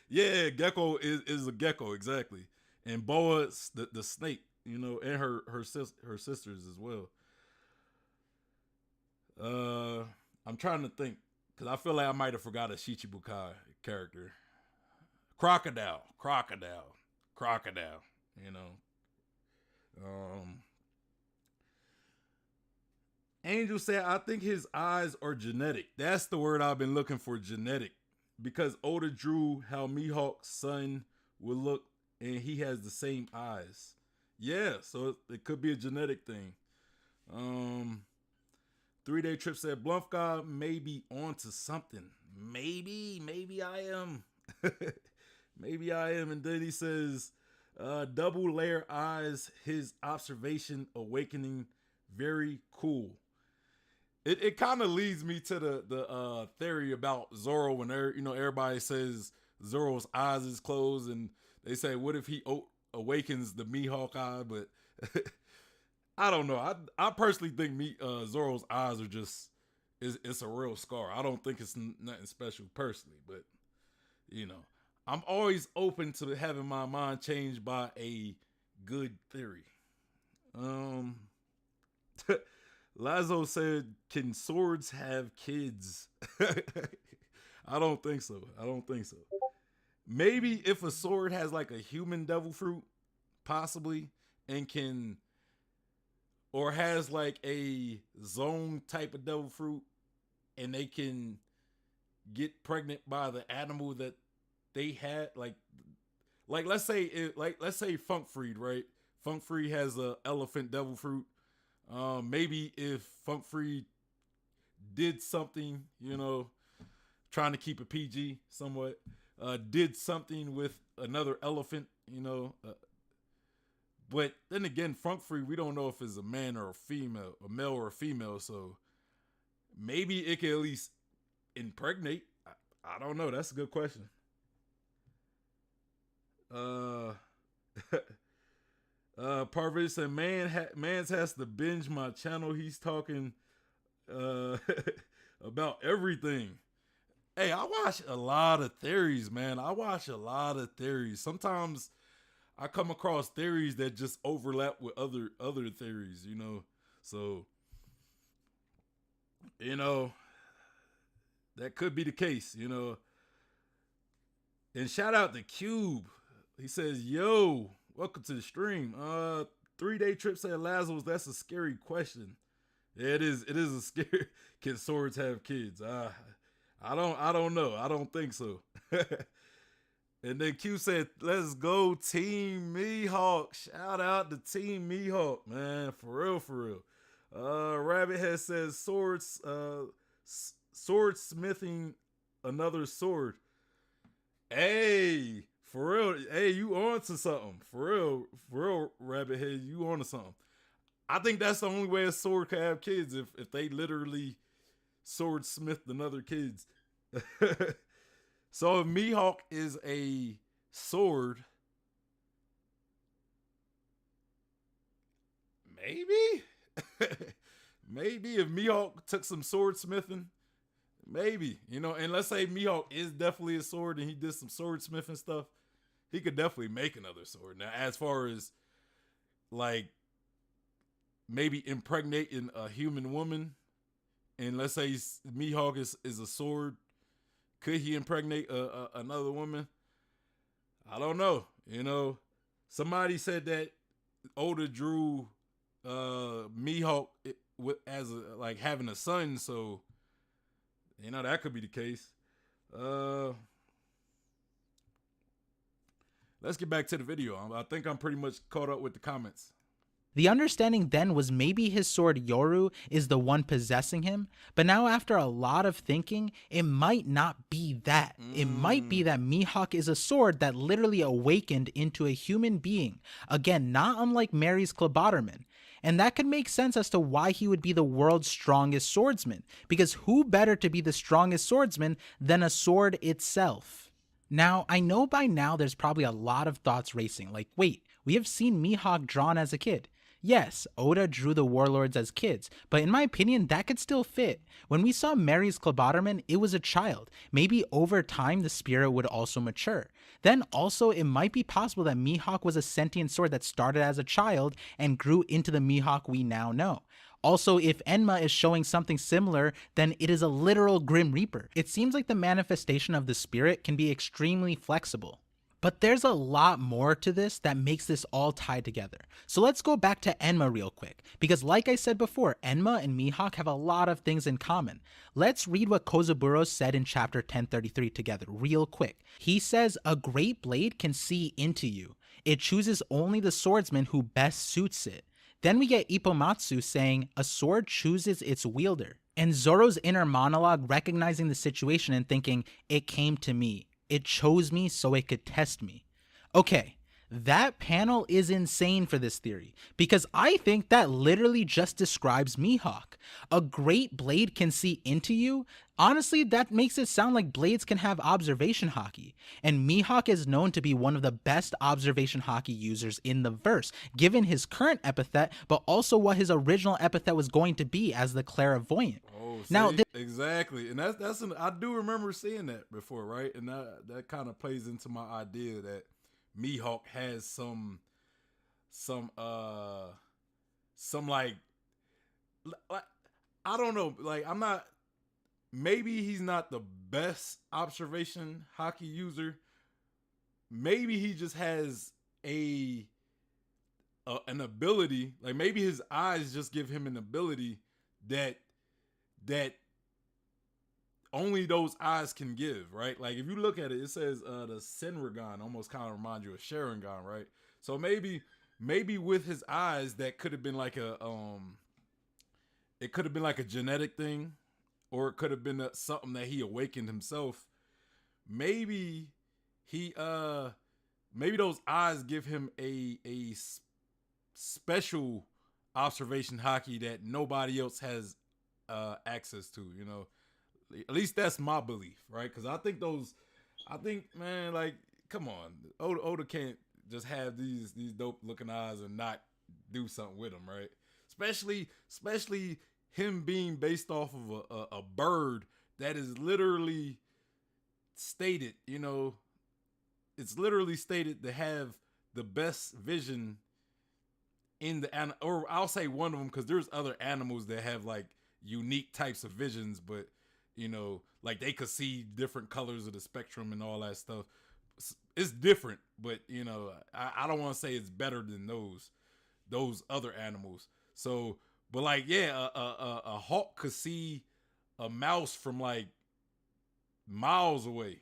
Yeah, Gecko is a gecko, exactly. And Boa's the snake, and her sisters as well. I'm trying to think, because I feel like I might have forgot a Shichibukai character. Crocodile. Angel said, I think his eyes are genetic. That's the word I've been looking for, genetic. Because Oda drew how Mihawk's son would look, and he has the same eyes. Yeah, so it could be a genetic thing. 3-day trip said, Bluff God may be onto something. Maybe I am. Maybe I am. And then he says, double layer eyes, his observation awakening, very cool. it kind of leads me to the theory about Zoro when everybody says Zoro's eyes is closed, and they say, what if he awakens the Mihawk eye? But I don't know. I personally think Zoro's eyes are just it's a real scar. I don't think it's nothing special personally, but I'm always open to having my mind changed by a good theory. Lazo said, "Can swords have kids?" I don't think so. Maybe if a sword has like a human devil fruit, possibly, and or has like a zone type of devil fruit, and they can get pregnant by the animal that they had, like let's say Funkfried, right? Funkfried has a elephant devil fruit. Maybe if Funkfried did something, trying to keep a PG somewhat, did something with another elephant, but then again, Funkfried, we don't know if it's a man or a female, a male or a female, so maybe it can at least impregnate. I don't know. That's a good question. Parvision said, Mans has to binge my channel. He's talking about everything. Hey, I watch a lot of theories, man. Sometimes I come across theories that just overlap with other theories, So, that could be the case, And shout out to Cube. He says, "Yo, welcome to the stream. 3-day trip," said Lazarus. That's a scary question. Yeah, it is. It is a scary. Can swords have kids? I don't know. I don't think so. And then Q said, "Let's go, Team Mihawk." Shout out to Team Mihawk, man. For real. Rabbithead says, sword smithing another sword. Hey, for real. Hey, you on to something. For real, Rabbithead, you on to something. I think that's the only way a sword can have kids, if they literally sword smithed another kids. So if Mihawk is a sword, maybe if Mihawk took some sword smithing, maybe, and let's say Mihawk is definitely a sword and he did some sword smithing stuff, he could definitely make another sword. Now, as far as like maybe impregnating a human woman, and let's say Mihawk is a sword, could he impregnate another woman? I don't know. Somebody said that Oda drew Mihawk as like having a son, so that could be the case. Let's get back to the video. I think I'm pretty much caught up with the comments. The understanding then was maybe his sword Yoru is the one possessing him, but now after a lot of thinking, it might not be that. It might be that Mihawk is a sword that literally awakened into a human being, again, not unlike Mary's Cloboterman. And that could make sense as to why he would be the world's strongest swordsman, because who better to be the strongest swordsman than a sword itself? Now, I know by now there's probably a lot of thoughts racing, like, wait, we have seen Mihawk drawn as a kid. Yes, Oda drew the warlords as kids, but in my opinion, that could still fit. When we saw Mary's Cloboterman, it was a child. Maybe over time, the spirit would also mature. Then also, it might be possible that Mihawk was a sentient sword that started as a child and grew into the Mihawk we now know. Also, if Enma is showing something similar, then it is a literal Grim Reaper. It seems like the manifestation of the spirit can be extremely flexible. But there's a lot more to this that makes this all tied together. So let's go back to Enma real quick, because like I said before, Enma and Mihawk have a lot of things in common. Let's read what Kozaburo said in chapter 1033 together real quick. He says, "A great blade can see into you. It chooses only the swordsman who best suits it." Then we get Ippomatsu saying, "A sword chooses its wielder." And Zoro's inner monologue recognizing the situation and thinking, "It came to me. It chose me so it could test me." Okay, That panel is insane for this theory, because I think that literally just describes Mihawk. A great blade can see into you. Honestly, that makes it sound like blades can have observation hockey, and Mihawk is known to be one of the best observation hockey users in the verse, given his current epithet, but also what his original epithet was going to be as the clairvoyant. Oh, see, Now, exactly, and I do remember seeing that before, right? And that kind of plays into my idea that Mihawk has some like I don't know, like I'm not, maybe he's not the best observation hockey user. Maybe he just has an ability, like maybe his eyes just give him an ability that only those eyes can give, right? Like if you look at it, it says the Senragon almost kind of reminds you of Sharingan, right? So maybe with his eyes that could have been like it could have been like a genetic thing, or it could have been something that he awakened himself. Maybe maybe those eyes give him a special observation hockey that nobody else has access to, you know. At least that's my belief, right? Because I think man, like, come on, Oda can't just have these dope looking eyes and not do something with them, right? Especially him being based off of a bird that is literally stated, you know, it's literally stated to have the best vision in the or I'll say one of them, because there's other animals that have like unique types of visions, but you know, like they could see different colors of the spectrum and all that stuff. It's different, but you know, I don't want to say it's better than those other animals. So, but like, yeah, a hawk could see a mouse from like miles away.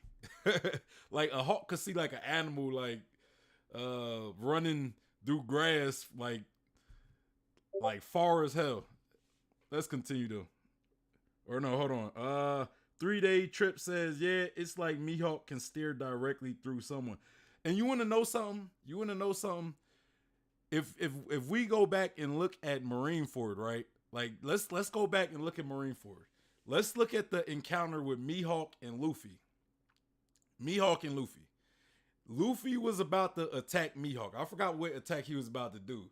Like a hawk could see like an animal like running through grass like far as hell. Let's continue though. Or no, hold on. 3-day trip says, yeah, it's like Mihawk can steer directly through someone. And you want to know something? If we go back and look at Marineford, right? Like let's go back and look at Marineford. Let's look at the encounter with Mihawk and Luffy. Luffy was about to attack Mihawk. I forgot what attack he was about to do,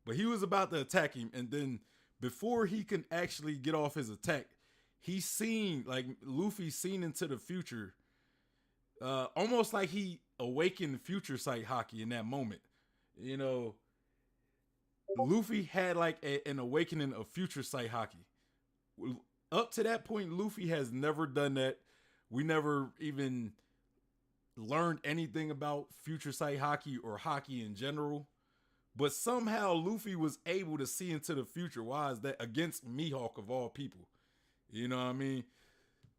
but he was about to attack him, and then before he can actually get off his attack, Luffy seen into the future, almost like he awakened future sight hockey in that moment. You know, Luffy had like an awakening of future sight hockey. Up to that point, Luffy has never done that. We never even learned anything about future sight hockey or hockey in general. But somehow Luffy was able to see into the future. Why is that? Against Mihawk of all people. You know what I mean?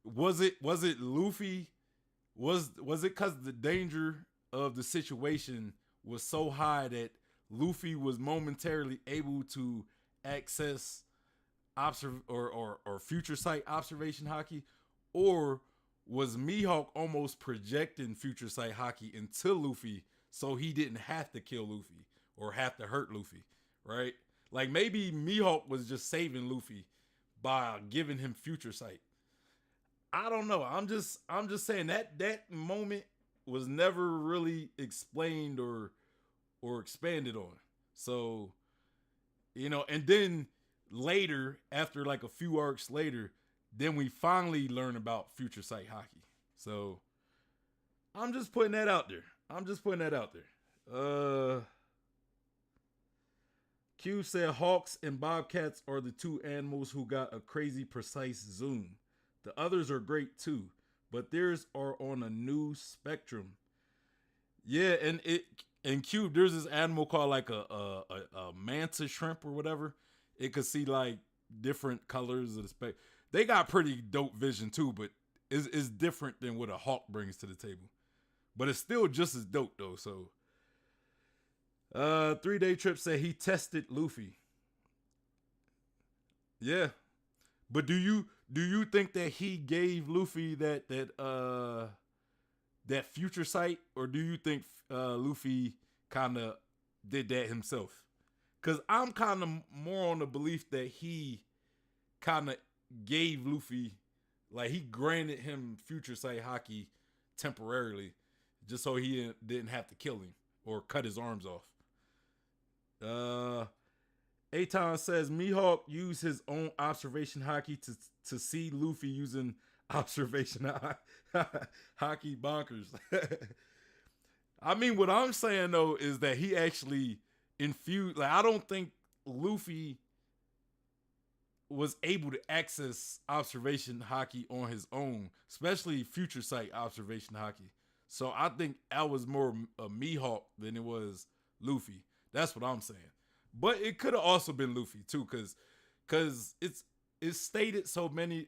Was it Luffy? Was it because the danger of the situation was so high that Luffy was momentarily able to access or future sight observation hockey? Or was Mihawk almost projecting future sight hockey into Luffy so he didn't have to kill Luffy or have to hurt Luffy, right? Like maybe Mihawk was just saving Luffy by giving him future sight. I don't know. I'm just saying that moment was never really explained or expanded on. So, you know, and then later, after like a few arcs later, then we finally learn about future sight hockey. So I'm just putting that out there. Q said hawks and bobcats are the two animals who got a crazy precise zoom. The others are great too, but theirs are on a new spectrum. Yeah, and Q, there's this animal called like a manta shrimp or whatever. It could see like different colors of the spectrum. They got pretty dope vision too, but it's different than what a hawk brings to the table. But it's still just as dope though, so 3-day trip said he tested Luffy. Yeah. But do you think that he gave Luffy that future sight, or do you think Luffy kind of did that himself. Because I'm kind of more on the belief that he kind of gave Luffy, like he granted him Future Sight Haki temporarily, just so he didn't have to kill him or cut his arms off. Aton says Mihawk used his own observation Haki to see Luffy using observation Haki bonkers. I mean, what I'm saying though is that he actually infused. Like, I don't think Luffy was able to access observation Haki on his own, especially Future Sight observation Haki. So I think that was more a Mihawk than it was Luffy. That's what I'm saying. But it could have also been Luffy too, because it's stated so many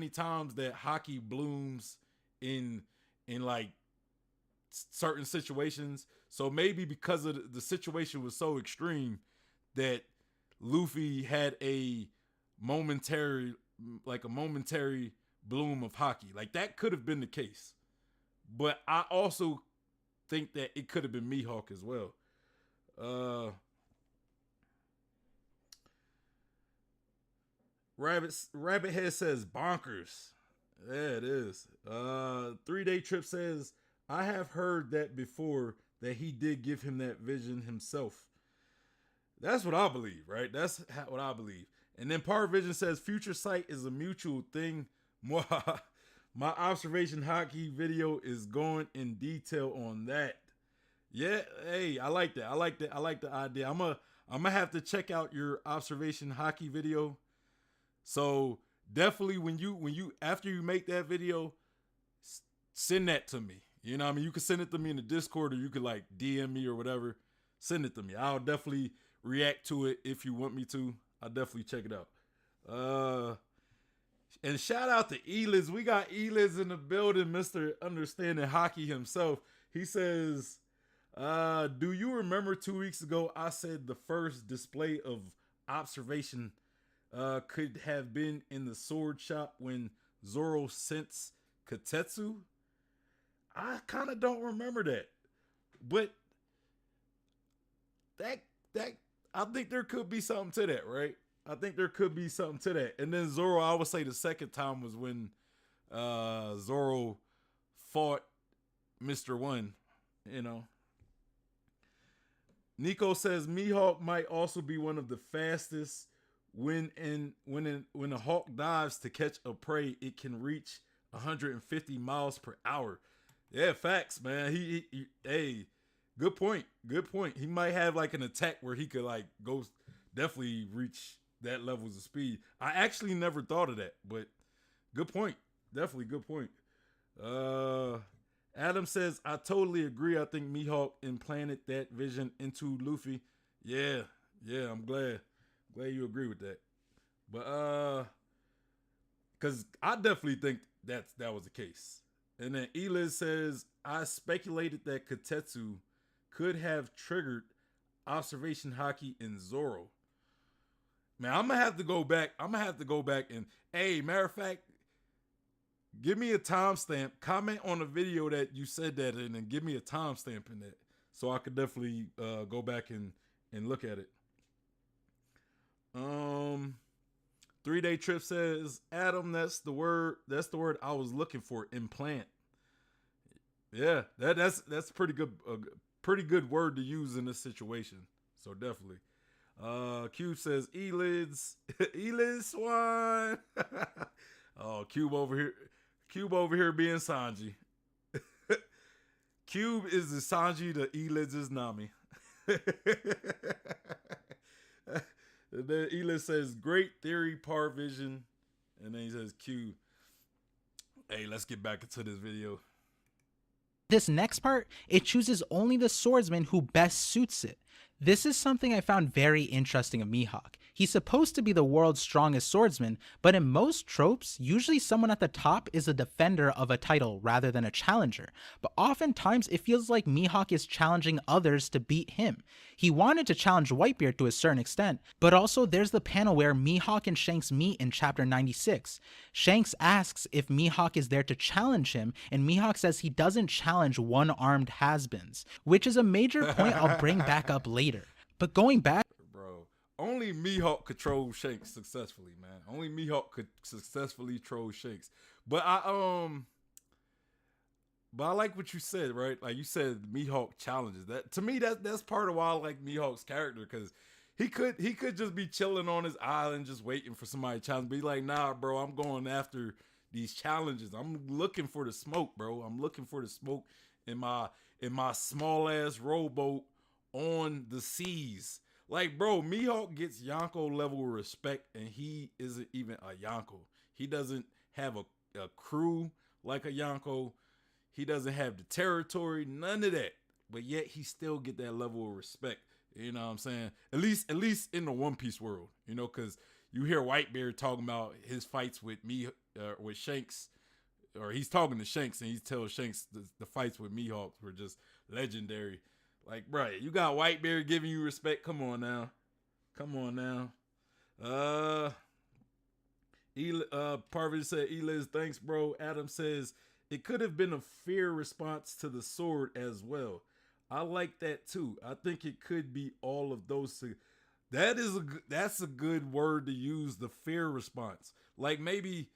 times that Haki blooms in like certain situations. So maybe because of the situation was so extreme that Luffy had a momentary bloom of Haki. Like that could have been the case. But I also think that it could have been Mihawk as well. Rabbit Head says bonkers. Yeah, it is. 3-Day Trip says, I have heard that before, that he did give him that vision himself. That's what I believe, right? That's what I believe. And then Parvision says, Future Sight is a mutual thing. My observation Haki video is going in detail on that. Yeah, hey, I like that. I like the idea. I'm gonna have to check out your observation Haki video. So definitely when you after you make that video, send that to me. You know what I mean? You can send it to me in the Discord, or you could like DM me or whatever. Send it to me. I'll definitely react to it if you want me to. I'll definitely check it out. And shout out to Eliz. We got Eliz in the building, Mr. Understanding Haki himself. He says, do you remember 2 weeks ago I said the first display of observation could have been in the sword shop when Zoro sents Katetsu? I kind of don't remember that. But that I think there could be something to that, right? I think there could be something to that. And then Zoro, I would say the second time was when Zoro fought Mr. One, you know. Nico says Mihawk might also be one of the fastest. When a hawk dives to catch a prey, it can reach 150 miles per hour. Yeah, facts, man. He hey, good point. Good point. He might have like an attack where he could like go definitely reach that levels of speed. I actually never thought of that, but good point. Definitely good point. Adam says, I totally agree. I think Mihawk implanted that vision into Luffy. Yeah, I'm glad you agree with that. But because I definitely think that was the case. And then Eliz says, I speculated that Katetsu could have triggered observation Haki in Zoro. Man, I'm gonna have to go back. And hey, matter of fact, give me a timestamp. Comment on the video that you said that in, and give me a timestamp in that, so I could definitely go back and look at it. 3-Day Trip says, Adam, that's the word I was looking for. Implant. Yeah, that's pretty good word to use in this situation. So definitely. Cube says Elids Swan. Oh, Cube over here being Sanji. Cube is the Sanji, the Elids is Nami. And then Eliz says, great theory, Parvision. And then he says, Q. Hey, let's get back into this video. This next part, it chooses only the swordsman who best suits it. This is something I found very interesting of Mihawk. He's supposed to be the world's strongest swordsman, but in most tropes, usually someone at the top is a defender of a title rather than a challenger. But oftentimes it feels like Mihawk is challenging others to beat him. He wanted to challenge Whitebeard to a certain extent, but also there's the panel where Mihawk and Shanks meet in chapter 96. Shanks asks if Mihawk is there to challenge him, and Mihawk says he doesn't challenge one-armed has-beens, which is a major point I'll bring back up later. But going back, Bro, only Mihawk could troll Shanks successfully, man. Only Mihawk could successfully troll Shanks. But I like what you said, right? Like you said, Mihawk challenges. That to me, that's part of why I like Mihawk's character, because he could just be chilling on his island, just waiting for somebody to challenge. Be like, nah, bro, I'm going after these challenges. I'm looking for the smoke, bro. I'm looking for the smoke in my small ass rowboat on the seas. Like, bro, Mihawk gets Yonko level respect, and he isn't even a Yonko. He doesn't have a crew like a Yonko. He doesn't have the territory, none of that. But yet he still get that level of respect. You know what I'm saying? At least in the One Piece world, you know, because you hear Whitebeard talking about his fights with with Shanks, or he's talking to Shanks, and he tells Shanks the fights with Mihawk were just legendary. Like, bro, you got Whitebeard giving you respect. Come on now. Parvision said, Eliz, thanks, bro. Adam says, it could have been a fear response to the sword as well. I like that too. I think it could be all of those. That's a good word to use, the fear response. Like maybe,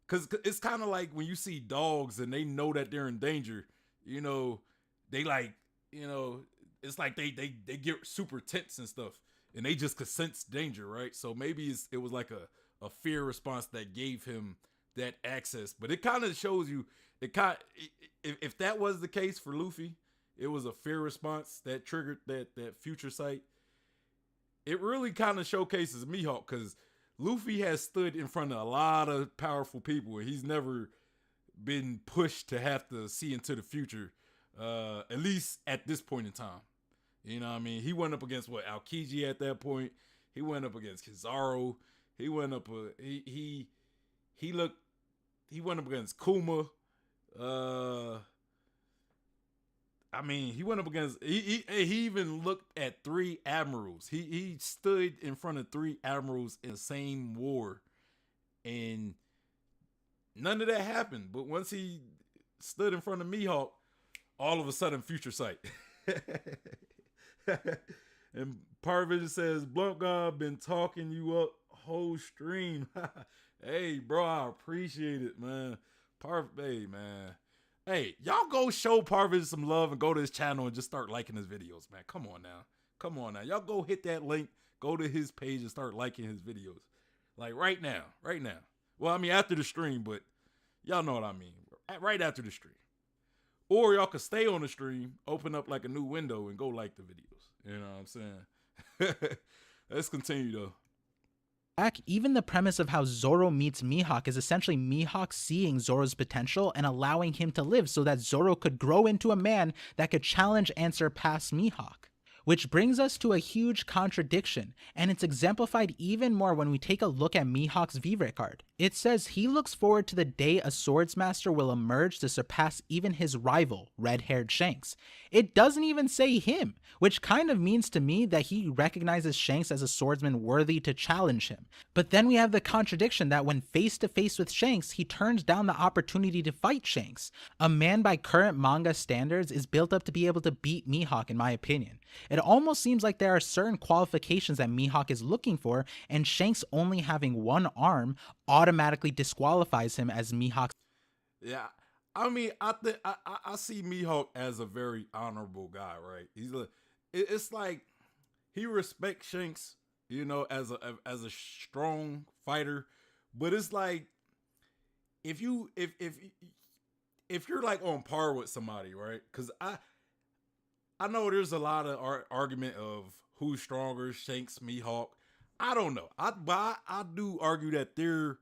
because it's kind of like when you see dogs and they know that they're in danger, you know, they like, you know, it's like they get super tense and stuff, and they just could sense danger, right? So maybe it was like a fear response that gave him that access. But it kind of shows you, if that was the case for Luffy, it was a fear response that triggered that future sight. It really kind of showcases Mihawk, because Luffy has stood in front of a lot of powerful people, and he's never been pushed to have to see into the future, at least at this point in time. You know what I mean? He went up against Aokiji at that point. He went up against Kizaru. He went up he went up against Kuma. I mean, he went up against he even looked at 3 admirals. He stood in front of 3 admirals in the same war, and none of that happened. But once he stood in front of Mihawk, all of a sudden, future sight. And Parvision says, Blunt God been talking you up whole stream. Hey, bro, I appreciate it, man. Hey, man. Hey, y'all go show Parvision some love and go to his channel and just start liking his videos, man. Come on now. Y'all go hit that link, go to his page and start liking his videos. Like right now. Well, I mean, after the stream, but y'all know what I mean. Right after the stream. Or y'all could stay on the stream, open up like a new window and go like the videos. You know what I'm saying? Let's continue though. Even the premise of how Zoro meets Mihawk is essentially Mihawk seeing Zoro's potential and allowing him to live so that Zoro could grow into a man that could challenge and surpass Mihawk. Which brings us to a huge contradiction, and it's exemplified even more when we take a look at Mihawk's Vivre card. It says he looks forward to the day a swordsmaster will emerge to surpass even his rival, red-haired Shanks. It doesn't even say him, which kind of means to me that he recognizes Shanks as a swordsman worthy to challenge him. But then we have the contradiction that when face to face with Shanks, he turns down the opportunity to fight Shanks. A man by current manga standards is built up to be able to beat Mihawk, in my opinion. It almost seems like there are certain qualifications that Mihawk is looking for, and Shanks only having one arm automatically disqualifies him as Mihawk's. Yeah, I mean, I see Mihawk as a very honorable guy, right? It's like he respects Shanks, you know, as a strong fighter, but it's like if you're like on par with somebody, right? Because I know there's a lot of argument of who's stronger, Shanks, Mihawk. I don't know. I do argue that they're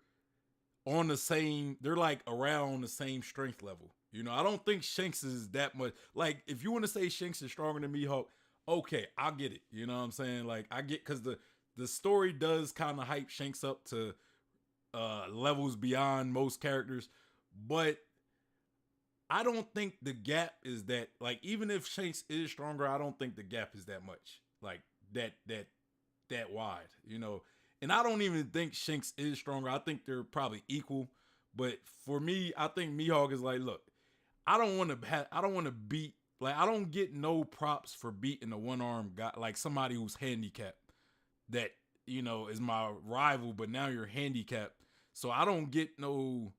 on the same, they're like around the same strength level. You know, I don't think Shanks is that much. Like, if you want to say Shanks is stronger than Mihawk, okay, I get it. You know what I'm saying? Like I get because the story does kind of hype Shanks up to levels beyond most characters, but I don't think the gap is that like even if Shanks is stronger, I don't think the gap is that much. Like that wide, you know. And I don't even think Shanks is stronger. I think they're probably equal. But for me, I think Mihawk is like, look, I don't want to beat like I don't get no props for beating a one-armed guy like somebody who's handicapped that, you know, is my rival, but now you're handicapped. So I don't get no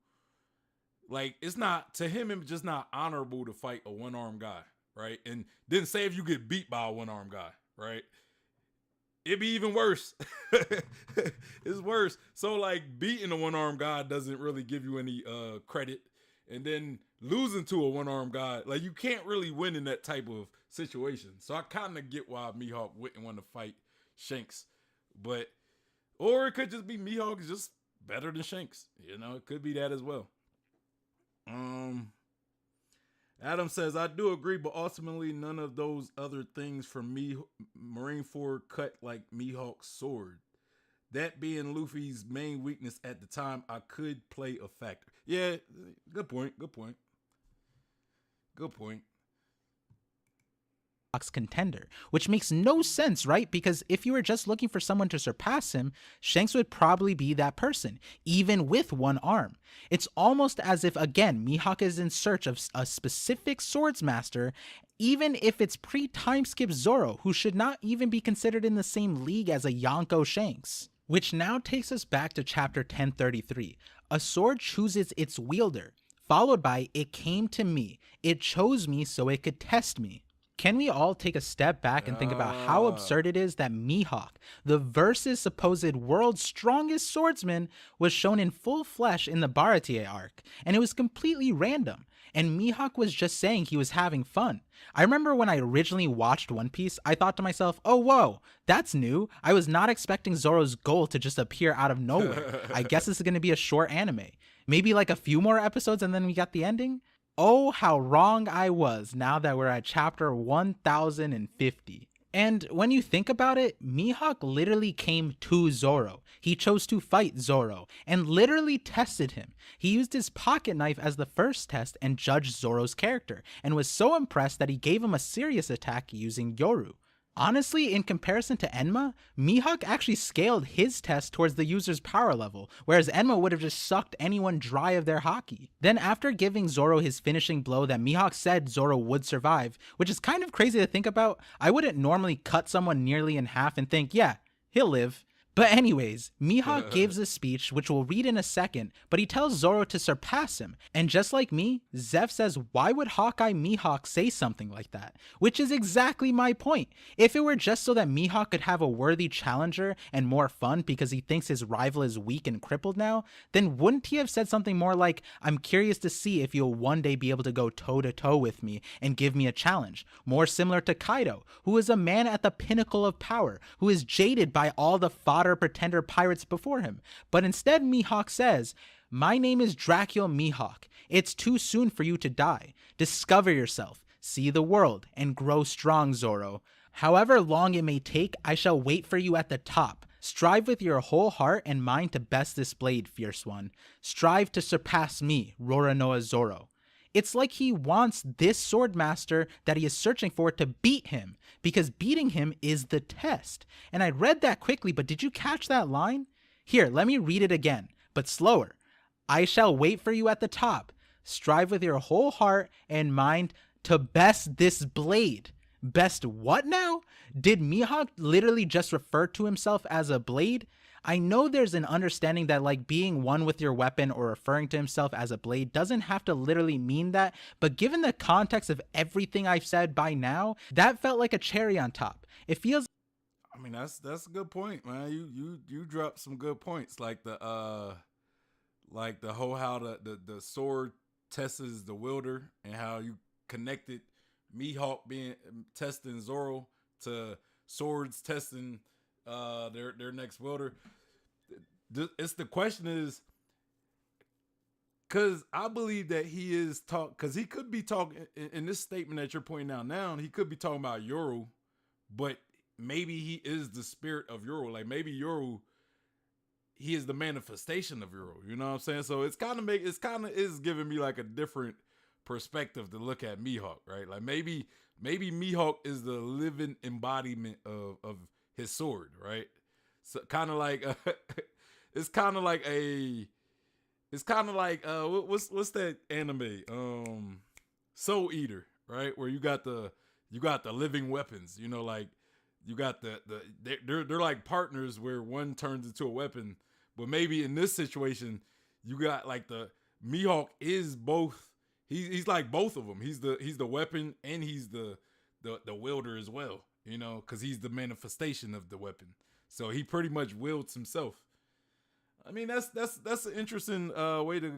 like it's not to him it's just not honorable to fight a one-armed guy, right? And then say if you get beat by a one-armed guy, right? It'd be even worse. It's worse. So like beating a one-armed guy doesn't really give you any credit. And then losing to a one-armed guy, like you can't really win in that type of situation. So I kind of get why Mihawk wouldn't want to fight Shanks. But or it could just be Mihawk is just better than Shanks. You know, it could be that as well. Adam says, I do agree, but ultimately none of those other things from me Marineford cut like Mihawk's sword. That being Luffy's main weakness at the time, I could play a factor. Yeah, good point. Contender, which makes no sense, right? Because if you were just looking for someone to surpass him, Shanks would probably be that person, even with one arm. It's almost as if, again, Mihawk is in search of a specific swordsmaster, even if it's pre-time skip Zoro, who should not even be considered in the same league as a Yonko Shanks. Which now takes us back to chapter 1033. A sword chooses its wielder, followed by, it came to me. It chose me so it could test me. Can we all take a step back and think about how absurd it is that Mihawk, the versus supposed world's strongest swordsman, was shown in full flesh in the Baratie arc, and it was completely random, and Mihawk was just saying he was having fun. I remember when I originally watched One Piece, I thought to myself, oh whoa, that's new. I was not expecting Zoro's goal to just appear out of nowhere. I guess this is going to be a short anime. Maybe like a few more episodes and then we got the ending? Oh, how wrong I was now that we're at chapter 1050. And when you think about it, Mihawk literally came to Zoro. He chose to fight Zoro and literally tested him. He used his pocket knife as the first test and judged Zoro's character, and was so impressed that he gave him a serious attack using Yoru. Honestly, in comparison to Enma, Mihawk actually scaled his test towards the user's power level, whereas Enma would have just sucked anyone dry of their haki. Then after giving Zoro his finishing blow that Mihawk said Zoro would survive, which is kind of crazy to think about, I wouldn't normally cut someone nearly in half and think, yeah, he'll live. But anyways, Mihawk gives a speech, which we'll read in a second, but he tells Zoro to surpass him. And just like me, Zeph says, why would Hawkeye Mihawk say something like that? Which is exactly my point. If it were just so that Mihawk could have a worthy challenger and more fun because he thinks his rival is weak and crippled now, then wouldn't he have said something more like, I'm curious to see if you'll one day be able to go toe-to-toe with me and give me a challenge? More similar to Kaido, who is a man at the pinnacle of power, who is jaded by all the pretender pirates before him. But instead Mihawk says, my name is Dracula Mihawk. It's too soon for you to die. Discover yourself, see the world, and grow strong, Zoro. However long it may take, I shall wait for you at the top. Strive with your whole heart and mind to best this blade, fierce one. Strive to surpass me, Roronoa Zoro. It's like he wants this swordmaster that he is searching for to beat him, because beating him is the test. And I read that quickly, but did you catch that line? Here, let me read it again, but slower. I shall wait for you at the top. Strive with your whole heart and mind to best this blade. Best what now? Did Mihawk literally just refer to himself as a blade? I know there's an understanding that like being one with your weapon or referring to himself as a blade doesn't have to literally mean that, but given the context of everything I've said by now, that felt like a cherry on top. It feels I mean that's a good point, man. You dropped some good points like the whole how the sword tests the wielder and how you connected Mihawk being testing Zoro to swords testing their next wielder. It's the question is because I believe that he is because he could be talking in this statement that you're pointing out now. He could be talking about Yoru, but maybe he is the spirit of Yoro. Like maybe Yoro, he is the manifestation of Yoro. You know what I'm saying? So it's kind of is giving me like a different perspective to look at Mihawk, right? Like maybe Mihawk is the living embodiment of his sword, right? So kind of like it's kind of like what's that anime? Soul Eater, right? Where you got the living weapons, you know, like you got they're like partners where one turns into a weapon, but maybe in this situation you got like the Mihawk is both. He's like both of them. He's the weapon and he's the wielder as well, you know, because he's the manifestation of the weapon. So he pretty much wields himself. I mean, that's an interesting way to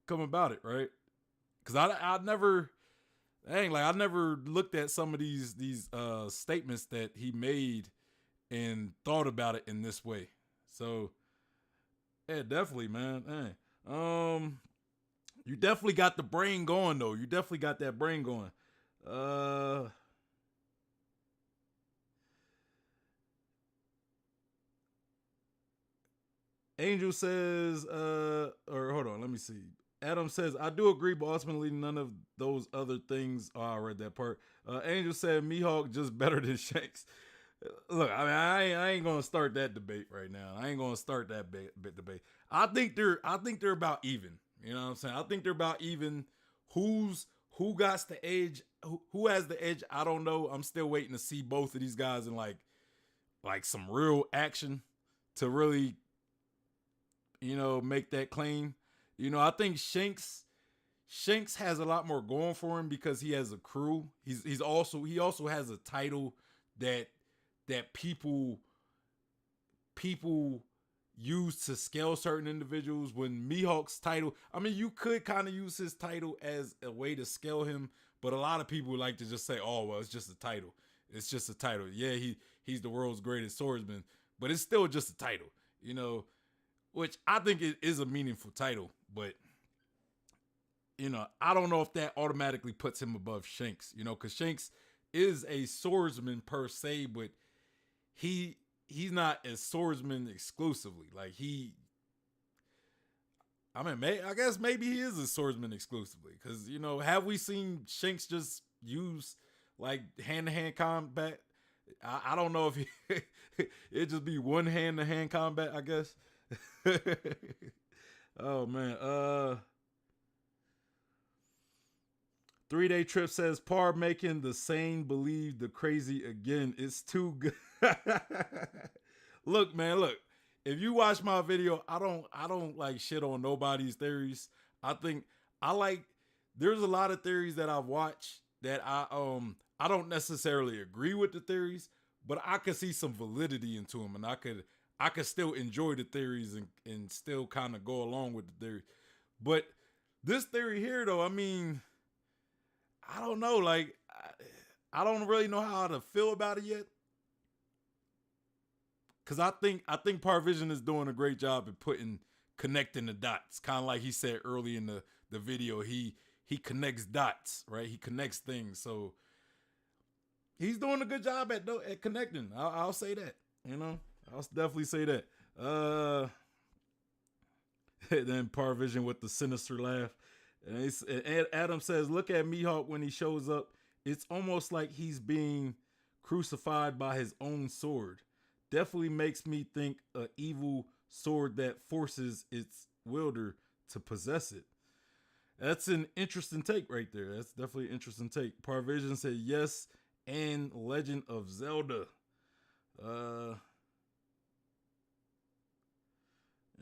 come about it, right? Because I never looked at some of these statements that he made and thought about it in this way. So yeah, definitely, man. Hey. You definitely got the brain going though. You definitely got that brain going. Angel says, or hold on, let me see. Adam says, I do agree, but ultimately none of those other things. Oh, I read that part. Angel said, Mihawk just better than Shanks. Look, I mean, I ain't gonna start that debate right now. I ain't gonna start that debate. I think they're about even. You know what I'm saying? I think they're about even. Who got the edge? Who has the edge? I don't know. I'm still waiting to see both of these guys in like some real action to really, you know, make that claim. You know, I think Shanks has a lot more going for him because he has a crew. He also has a title that people use to scale certain individuals. When Mihawk's title, I mean, you could kind of use his title as a way to scale him, but a lot of people like to just say, oh, well, it's just a title. It's just a title. Yeah, he's the world's greatest swordsman, but it's still just a title, you know, which I think it is a meaningful title, but you know, I don't know if that automatically puts him above Shanks, you know, because Shanks is a swordsman per se, but he's not a swordsman exclusively. Like I guess maybe he is a swordsman exclusively, because, you know, have we seen Shanks just use like hand-to-hand combat? I don't know if it'd just be one hand-to-hand combat, I guess. Oh man. 3-Day Trip says, Par making the sane believe the crazy again. It's too good. Look, man, look. If you watch my video, I don't like shit on nobody's theories. There's a lot of theories that I've watched that I don't necessarily agree with the theories, but I could see some validity into them, and I could still enjoy the theories and still kind of go along with the theory. But this theory here, though, I mean, I don't know. Like, I don't really know how to feel about it yet. Because I think Parvision is doing a great job at connecting the dots. Kind of like he said early in the video, he connects dots, right? He connects things. So he's doing a good job at connecting. I'll say that, you know. I'll definitely say that. Then Parvision with the sinister laugh. And Adam says, look at Mihawk when he shows up. It's almost like he's being crucified by his own sword. Definitely makes me think an evil sword that forces its wielder to possess it. That's an interesting take right there. That's definitely an interesting take. Parvision said yes, and Legend of Zelda.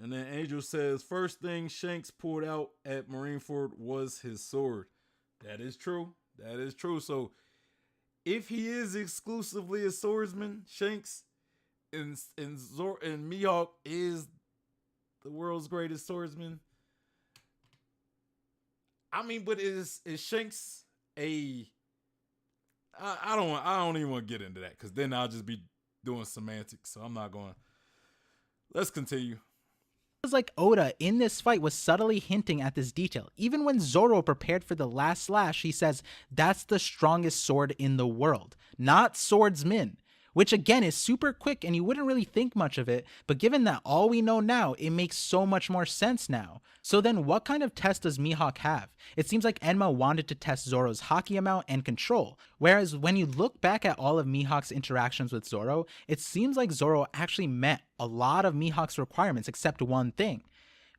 And then Angel says, first thing Shanks pulled out at Marineford was his sword. That is true. That is true. So if he is exclusively a swordsman, Shanks and Mihawk is the world's greatest swordsman. I mean, but is Shanks I don't even want to get into that, because then I'll just be doing semantics. So I'm not going. Let's continue. It was like Oda in this fight was subtly hinting at this detail. Even when Zoro prepared for the last slash, he says, that's the strongest sword in the world, not swordsman. which again is super quick and you wouldn't really think much of it, but given that all we know now, it makes so much more sense now. So then what kind of test does Mihawk have? It seems like Enma wanted to test Zoro's haki amount and control, whereas when you look back at all of Mihawk's interactions with Zoro, it seems like Zoro actually met a lot of Mihawk's requirements except one thing.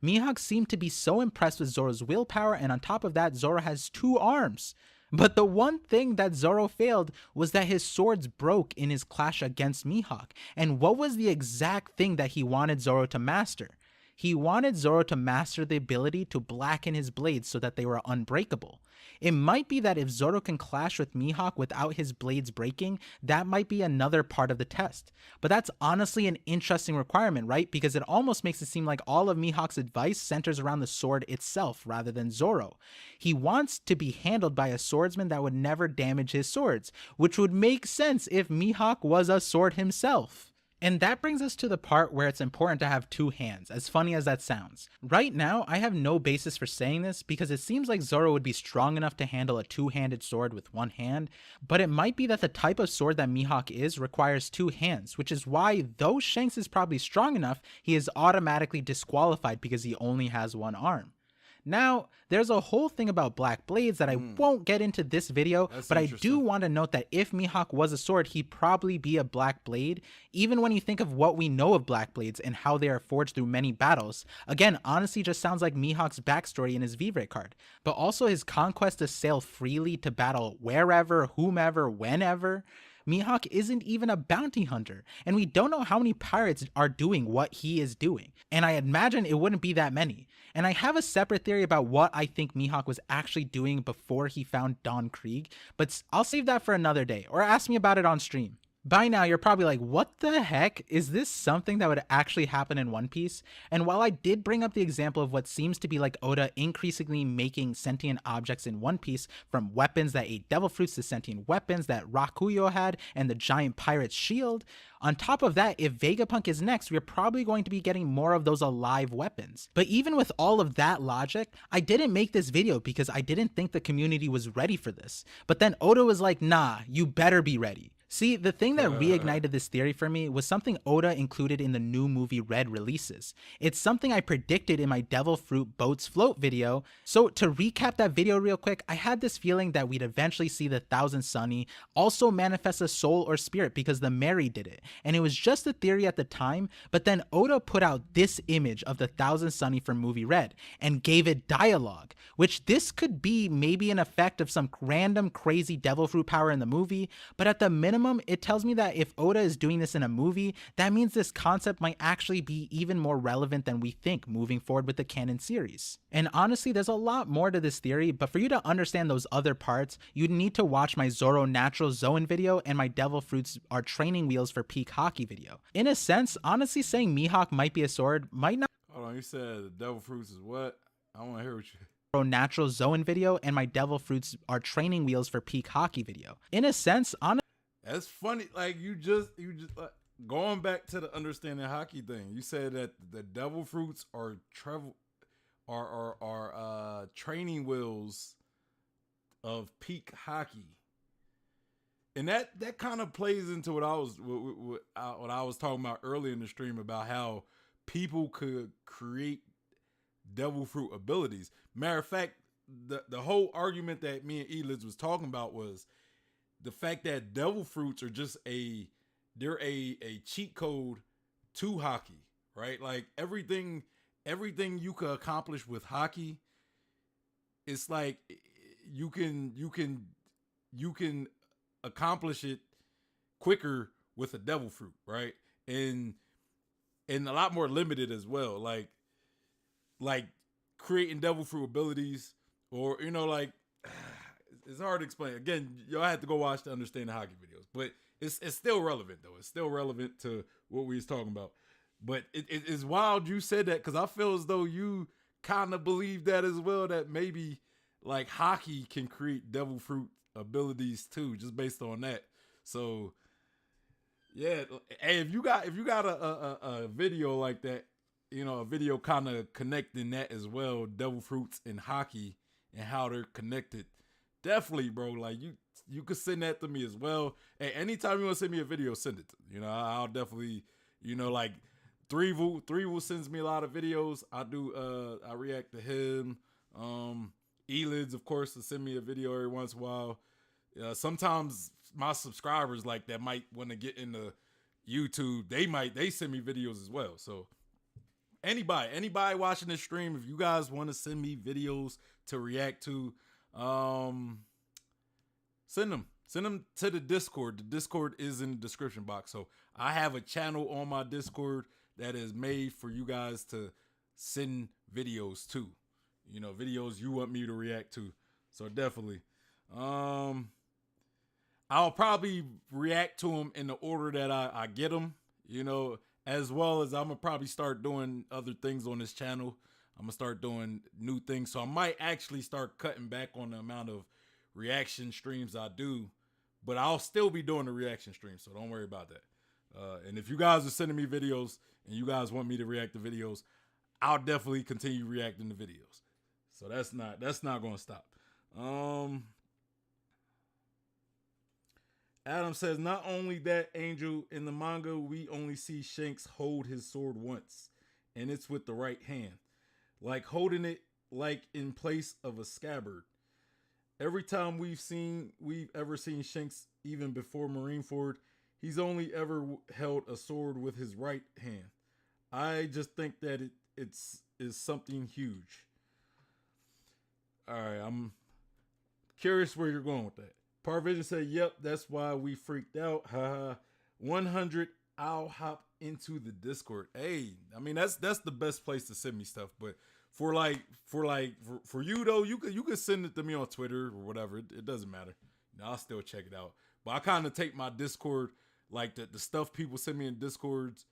Mihawk seemed to be so impressed with Zoro's willpower, and on top of that, Zoro has 2 arms. But the one thing that Zoro failed was that his swords broke in his clash against Mihawk. And what was the exact thing that he wanted Zoro to master? He wanted Zoro to master the ability to blacken his blades so that they were unbreakable. It might be that if Zoro can clash with Mihawk without his blades breaking, that might be another part of the test. But that's honestly an interesting requirement, right? Because it almost makes it seem like all of Mihawk's advice centers around the sword itself rather than Zoro. He wants to be handled by a swordsman that would never damage his swords, which would make sense if Mihawk was a sword himself. And that brings us to the part where it's important to have 2 hands, as funny as that sounds. Right now, I have no basis for saying this because it seems like Zoro would be strong enough to handle a 2-handed sword with 1 hand, but it might be that the type of sword that Mihawk is requires 2 hands, which is why, though Shanks is probably strong enough, he is automatically disqualified because he only has 1 arm. Now, there's a whole thing about black blades that I won't get into this video, but I do want to note that if Mihawk was a sword, he'd probably be a black blade, even when you think of what we know of black blades and how they are forged through many battles. Again, honestly just sounds like Mihawk's backstory in his Vivre card, but also his conquest to sail freely to battle wherever, whomever, whenever. Mihawk isn't even a bounty hunter, and we don't know how many pirates are doing what he is doing, and I imagine it wouldn't be that many. And I have a separate theory about what I think Mihawk was actually doing before he found Don Krieg, but I'll save that for another day, or ask me about it on stream. By now, you're probably like, what the heck? Is this something that would actually happen in One Piece? And while I did bring up the example of what seems to be like Oda increasingly making sentient objects in One Piece, from weapons that ate devil fruits to sentient weapons that Rakuyo had and the giant pirate's shield, on top of that, if Vegapunk is next, we're probably going to be getting more of those alive weapons. But even with all of that logic, I didn't make this video because I didn't think the community was ready for this. But then Oda was like, nah, you better be ready. See, the thing that reignited this theory for me was something Oda included in the new movie Red releases. It's something I predicted in my Devil Fruit Boats Float video. So to recap that video real quick, I had this feeling that we'd eventually see the Thousand Sunny also manifest a soul or spirit because the Mary did it. And it was just a theory at the time, but then Oda put out this image of the Thousand Sunny from movie Red and gave it dialogue, which this could be maybe an effect of some random crazy Devil Fruit power in the movie, but at the minimum, it tells me that if Oda is doing this in a movie, that means this concept might actually be even more relevant than we think moving forward with the canon series. And honestly, there's a lot more to this theory, but for you to understand those other parts, you'd need to watch my Zoro Natural Zoan video and my Devil Fruits are training wheels for peak haki video. In a sense, honestly saying Mihawk might be a sword might not— Hold on, you said the Devil Fruits is what? I want to hear what you— Natural Zoan video and my Devil Fruits are training wheels for peak haki video. In a sense, honestly, that's funny. Like you just going back to the understanding hockey thing. You said that the Devil Fruits are training wheels of peak hockey, and that kind of plays into what I was talking about earlier in the stream about how people could create Devil Fruit abilities. Matter of fact, the whole argument that me and Eliz was talking about was the fact that Devil Fruits are just they're a cheat code to hockey, right? Like everything you could accomplish with hockey, it's like you can accomplish it quicker with a Devil Fruit, right? And a lot more limited as well. Like creating Devil Fruit abilities, or like it's hard to explain. Again, y'all have to go watch to understand the hockey videos, but it's still relevant though. It's still relevant to what we was talking about. But it's wild you said that, because I feel as though you kind of believe that as well, that maybe like hockey can create Devil Fruit abilities too, just based on that. So yeah, hey, if you got a video like that, a video kind of connecting that as well, Devil Fruits and hockey and how they're connected, definitely, bro. Like you could send that to me as well. Hey, anytime you want to send me a video, send it to me. You know, I'll definitely, you know, like Threevil sends me a lot of videos. I react to him. Elids, of course, will send me a video every once in a while. Sometimes my subscribers like that might want to get into YouTube. They send me videos as well. So anybody watching this stream, if you guys want to send me videos to react to, send them to the Discord. The Discord is in the description box. So I have a channel on my Discord that is made for you guys to send videos to, you know, videos you want me to react to. So definitely, I'll probably react to them in the order that I get them, you know, as well as I'm gonna probably start doing other things on this channel. I'm gonna start doing new things. So I might actually start cutting back on the amount of reaction streams I do, but I'll still be doing the reaction stream. So don't worry about that. And if you guys are sending me videos and you guys want me to react to videos, I'll definitely continue reacting to videos. So that's not going to stop. Adam says, not only that, Angel, in the manga, we only see Shanks hold his sword once, and it's with the right hand, like holding it like in place of a scabbard. Every time we've ever seen Shanks, even before Marineford, he's only ever held a sword with his right hand. I just think that it is something huge. All right, I'm curious where you're going with that. Parvision said, yep, that's why we freaked out. Haha. 100, I'll hop into the Discord. Hey, I mean, that's the best place to send me stuff. But for you though, you could send it to me on Twitter or whatever. It doesn't matter. I'll still check it out. But I kind of take my Discord, like the stuff people send me in Discords,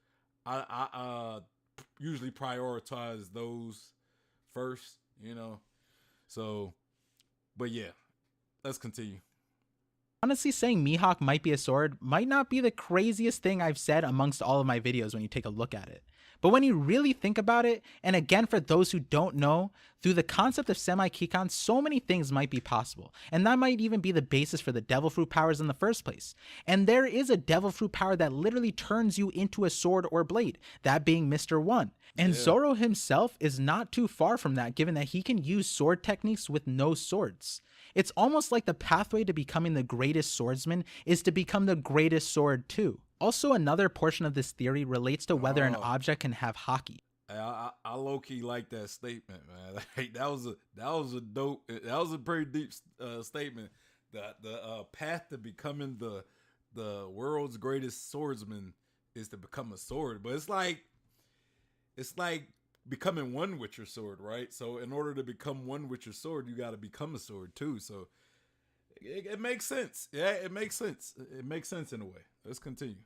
I usually prioritize those first, you know. So, but yeah, let's continue. Honestly, saying Mihawk might be a sword might not be the craziest thing I've said amongst all of my videos when you take a look at it. But when you really think about it, and again for those who don't know, through the concept of semi-Kikon, so many things might be possible, and that might even be the basis for the devil fruit powers in the first place. And there is a devil fruit power that literally turns you into a sword or blade, that being Mr. One. And yeah, Zoro himself is not too far from that, given that he can use sword techniques with no swords. It's almost like the pathway to becoming the greatest swordsman is to become the greatest sword too. Also, another portion of this theory relates to whether an object can have haki. I low-key like that statement, man. Like, that was a pretty deep statement. The path to becoming the world's greatest swordsman is to become a sword, but it's like becoming one with your sword, right? So in order to become one with your sword, you got to become a sword too. So it makes sense. Yeah, it makes sense. It makes sense in a way. Let's continue.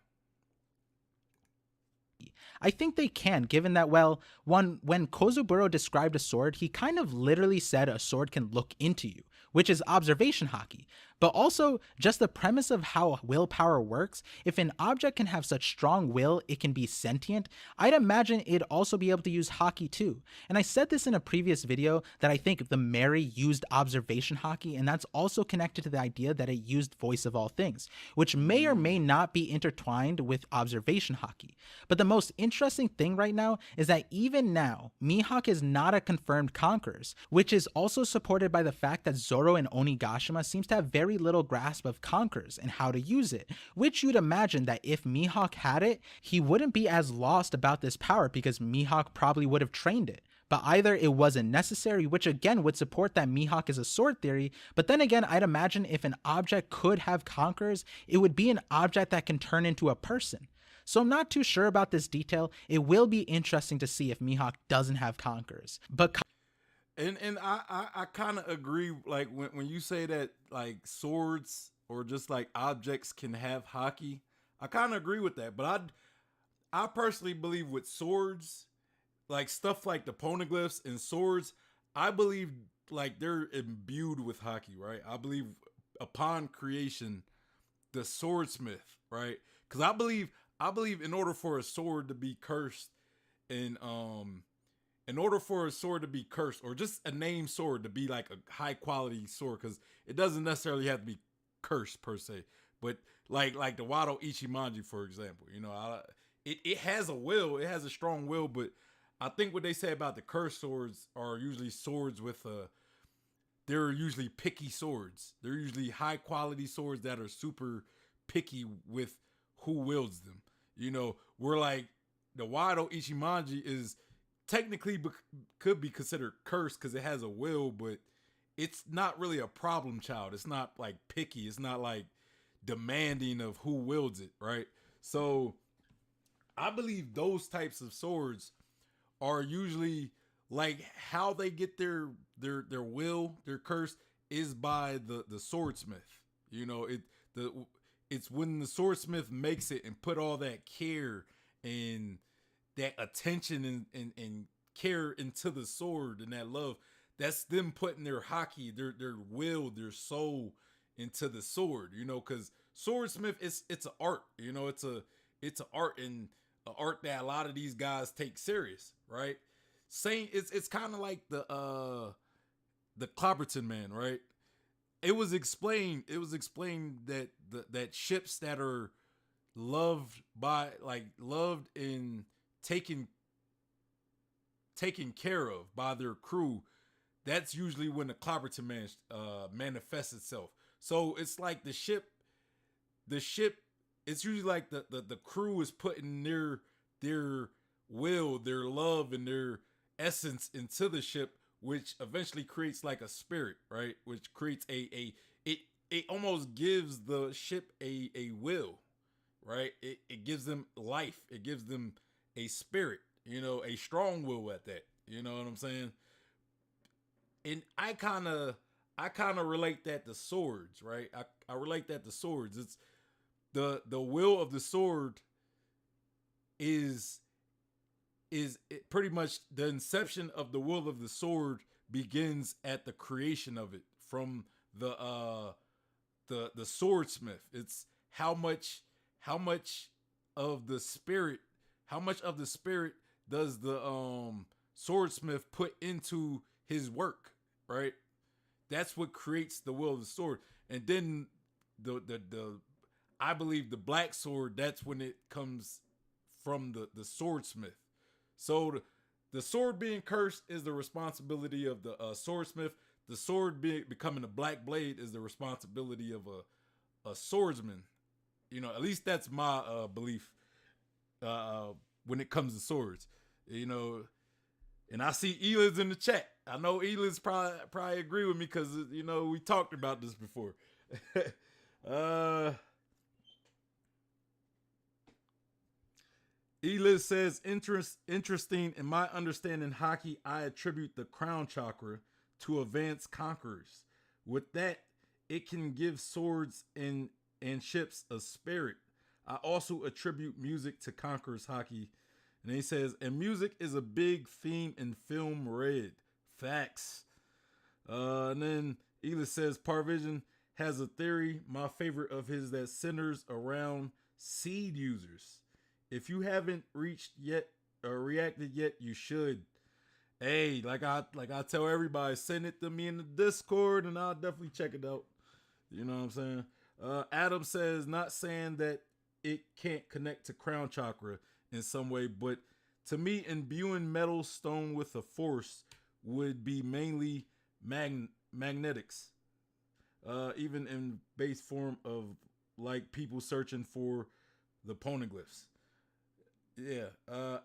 I think they can, given that, well, when Kozuburo described a sword, he kind of literally said a sword can look into you, which is observation haki. But also, just the premise of how willpower works, if an object can have such strong will, it can be sentient, I'd imagine it'd also be able to use haki too. And I said this in a previous video that I think the Mary used observation haki, and that's also connected to the idea that it used voice of all things, which may or may not be intertwined with observation haki. But the most interesting thing right now is that even now, Mihawk is not a confirmed conquerors, which is also supported by the fact that Zoro and Onigashima seems to have very little grasp of conquerors and how to use it, which you'd imagine that if Mihawk had it, he wouldn't be as lost about this power because Mihawk probably would have trained it. But either it wasn't necessary, which again would support that Mihawk is a sword theory, but then again, I'd imagine if an object could have conquerors, it would be an object that can turn into a person. So I'm not too sure about this detail. It will be interesting to see if Mihawk doesn't have conquerors. But And I kind of agree, like when you say that like swords or just like objects can have haki, I kind of agree with that. But I personally believe with swords, like stuff like the poneglyphs and swords, I believe like they're imbued with haki, right? I believe upon creation, the swordsmith, right? Because I believe in order for a sword to be cursed and in order for a sword to be cursed, or just a named sword to be like a high quality sword, because it doesn't necessarily have to be curse per se, but like the Wado Ichimonji, for example. It has a will, it has a strong will, but I think what they say about the curse swords are usually swords with they're usually picky swords. They're usually high quality swords that are super picky with who wields them. We're like the Wado Ichimonji is technically could be considered cursed because it has a will, but it's not really a problem child. It's not like picky. It's not like demanding of who wields it, right? So I believe those types of swords are usually like how they get their will, their curse is by the swordsmith. It's when the swordsmith makes it and put all that care and that attention and care into the sword and that love. That's them putting their haki, their will, their soul into the sword. Because swordsmith it's an art. It's an art, and an art that a lot of these guys take serious, right? It's kind of like the Clobberton man, right? It was explained that that ships that are loved and taken care of by their crew, that's usually when the Clobberton man manifests itself. So it's like the ship, it's usually like the crew is putting their will, their love, and their essence into the ship, which eventually creates like a spirit, right? Which creates it almost gives the ship a will, right? It gives them life. It gives them a spirit, a strong will at that. You know what I'm saying? And I kind of relate that to swords, right? I relate that to swords. It's the will of the sword is it pretty much the inception of the will of the sword begins at the creation of it from the swordsmith. It's how much of the spirit does the swordsmith put into his work, right? That's what creates the will of the sword. And then the I believe the black sword, that's when it comes from the swordsmith. So the sword being cursed is the responsibility of the swordsmith. The sword becoming a black blade is the responsibility of a swordsman. At least that's my belief when it comes to swords. And I see Eliz in the chat. I know Eliz probably agree with me because we talked about this before. Eliz says, interesting. In my understanding, haki, I attribute the crown chakra to advanced conquerors. With that, it can give swords and ships a spirit. I also attribute music to conquerors haki. And he says, and music is a big theme in film Red. Facts. And then Eliz says, Parvision has a theory, my favorite of his, that centers around seed users. If you haven't reached yet or reacted yet, you should. Hey, like I tell everybody, send it to me in the Discord and I'll definitely check it out. You know what I'm saying? Adam says, not saying that it can't connect to crown chakra in some way, but to me, imbuing metal stone with a force would be mainly magnetics. Even in base form of like people searching for the poneglyphs. Yeah,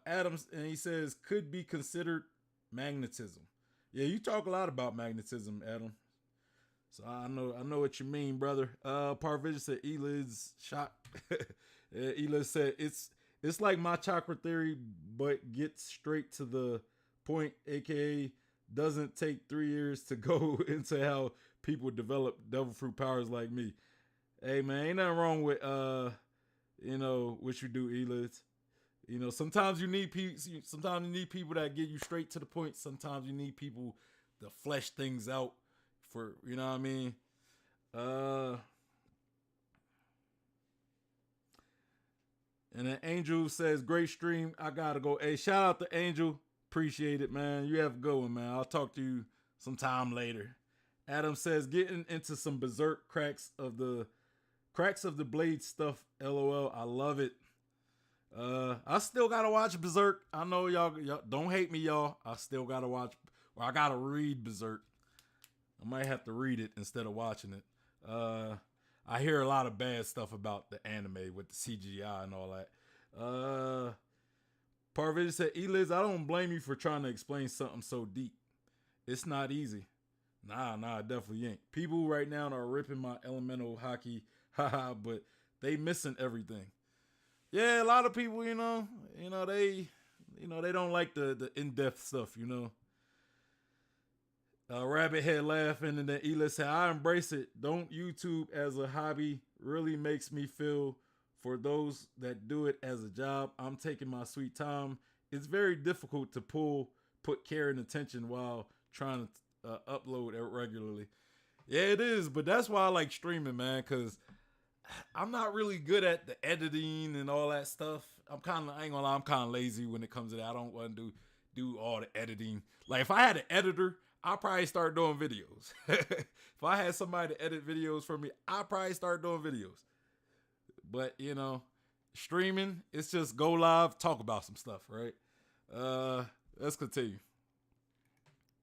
Adams, and he says could be considered magnetism. Yeah, you talk a lot about magnetism, Adam. So I know what you mean, brother. Parvision said Eliz shot. Eliz said it's like my chakra theory, but gets straight to the point, aka doesn't take 3 years to go into how people develop devil fruit powers like me. Hey man, ain't nothing wrong with what you do, Eliz. Sometimes you need people. Sometimes you need people that get you straight to the point. Sometimes you need people to flesh things out. For what I mean. And then Angel says, "Great stream. I gotta go." Hey, shout out to Angel. Appreciate it, man. You have a good one, man. I'll talk to you sometime later. Adam says getting into some berserk cracks of the blade stuff. LOL. I love it. I still gotta watch Berserk. I know y'all don't hate me, y'all. I still gotta watch. Or I gotta read Berserk. I might have to read it instead of watching it. I hear a lot of bad stuff about the anime with the CGI and all that. Parvision said, Eliz, I don't blame you for trying to explain something so deep. It's not easy. Nah, it definitely ain't. People right now are ripping my elemental hockey, haha, but they missing everything. Yeah, a lot of people, they don't like the in-depth stuff, Rabbit head laughing, and then Ela said, I embrace it. Don't YouTube as a hobby really makes me feel for those that do it as a job. I'm taking my sweet time. It's very difficult to put care and attention while trying to upload it regularly. Yeah, it is, but that's why I like streaming, man, because I'm not really good at the editing and all that stuff. I ain't gonna lie, I'm kind of lazy when it comes to that. I don't want to do all the editing. Like, if I had an editor, I'll probably start doing videos. If I had somebody to edit videos for me, I'll probably start doing videos. But, streaming, it's just go live, talk about some stuff, right? Let's continue.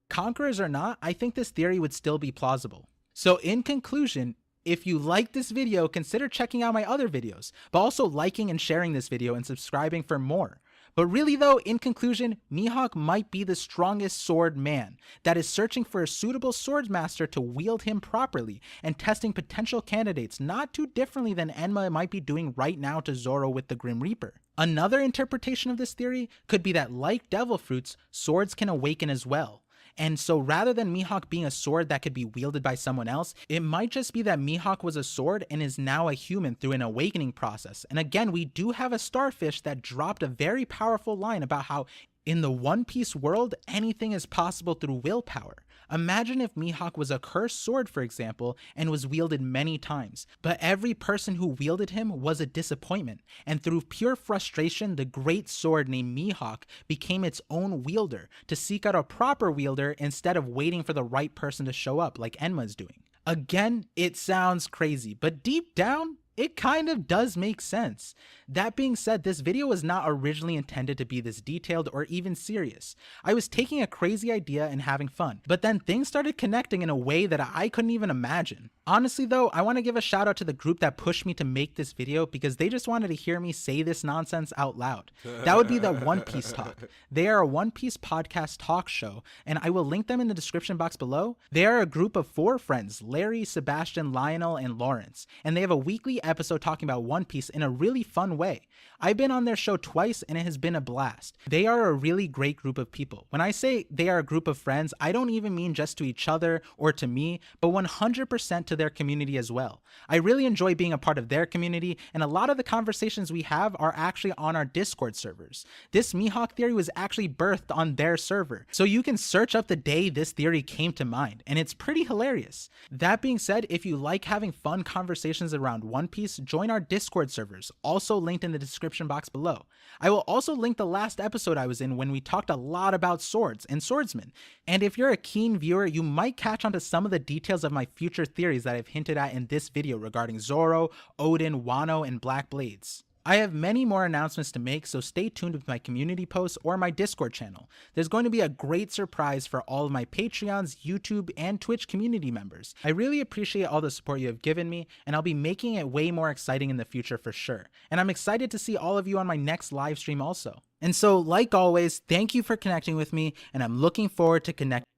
Conquerors or not, I think this theory would still be plausible. So in conclusion, if you like this video, consider checking out my other videos, but also liking and sharing this video and subscribing for more. But really though, in conclusion, Mihawk might be the strongest sword man that is searching for a suitable swordmaster to wield him properly and testing potential candidates not too differently than Enma might be doing right now to Zoro with the Grim Reaper. Another interpretation of this theory could be that like devil fruits, swords can awaken as well. And so rather than Mihawk being a sword that could be wielded by someone else, it might just be that Mihawk was a sword and is now a human through an awakening process. And again, we do have a starfish that dropped a very powerful line about how in the One Piece world, anything is possible through willpower. Imagine if Mihawk was a cursed sword, for example, and was wielded many times, but every person who wielded him was a disappointment, and through pure frustration, the great sword named Mihawk became its own wielder to seek out a proper wielder instead of waiting for the right person to show up like Enma's doing. Again, it sounds crazy, but deep down, it kind of does make sense. That being said, this video was not originally intended to be this detailed or even serious. I was taking a crazy idea and having fun, but then things started connecting in a way that I couldn't even imagine. Honestly though, I want to give a shout out to the group that pushed me to make this video because they just wanted to hear me say this nonsense out loud. That would be the One Piece Talk. They are a One Piece podcast talk show, and I will link them in the description box below. They are a group of 4 friends, Larry, Sebastian, Lionel, and Lawrence, and they have a weekly episode talking about One Piece in a really fun way. I've been on their show twice and it has been a blast. They are a really great group of people. When I say they are a group of friends, I don't even mean just to each other or to me, but 100% to their community as well. I really enjoy being a part of their community, and a lot of the conversations we have are actually on our Discord servers. This Mihawk theory was actually birthed on their server, so you can search up the day this theory came to mind, and it's pretty hilarious. That being said, if you like having fun conversations around One Piece, join our Discord servers, also linked in the description box below. I will also link the last episode I was in when we talked a lot about swords and swordsmen. And if you're a keen viewer, you might catch on to some of the details of my future theories that I've hinted at in this video regarding Zoro, Odin, Wano, and Black Blades. I have many more announcements to make, so stay tuned with my community posts or my Discord channel. There's going to be a great surprise for all of my Patreons, YouTube, and Twitch community members. I really appreciate all the support you have given me, and I'll be making it way more exciting in the future for sure. And I'm excited to see all of you on my next live stream also. And so, like always, thank you for connecting with me, and I'm looking forward to connecting.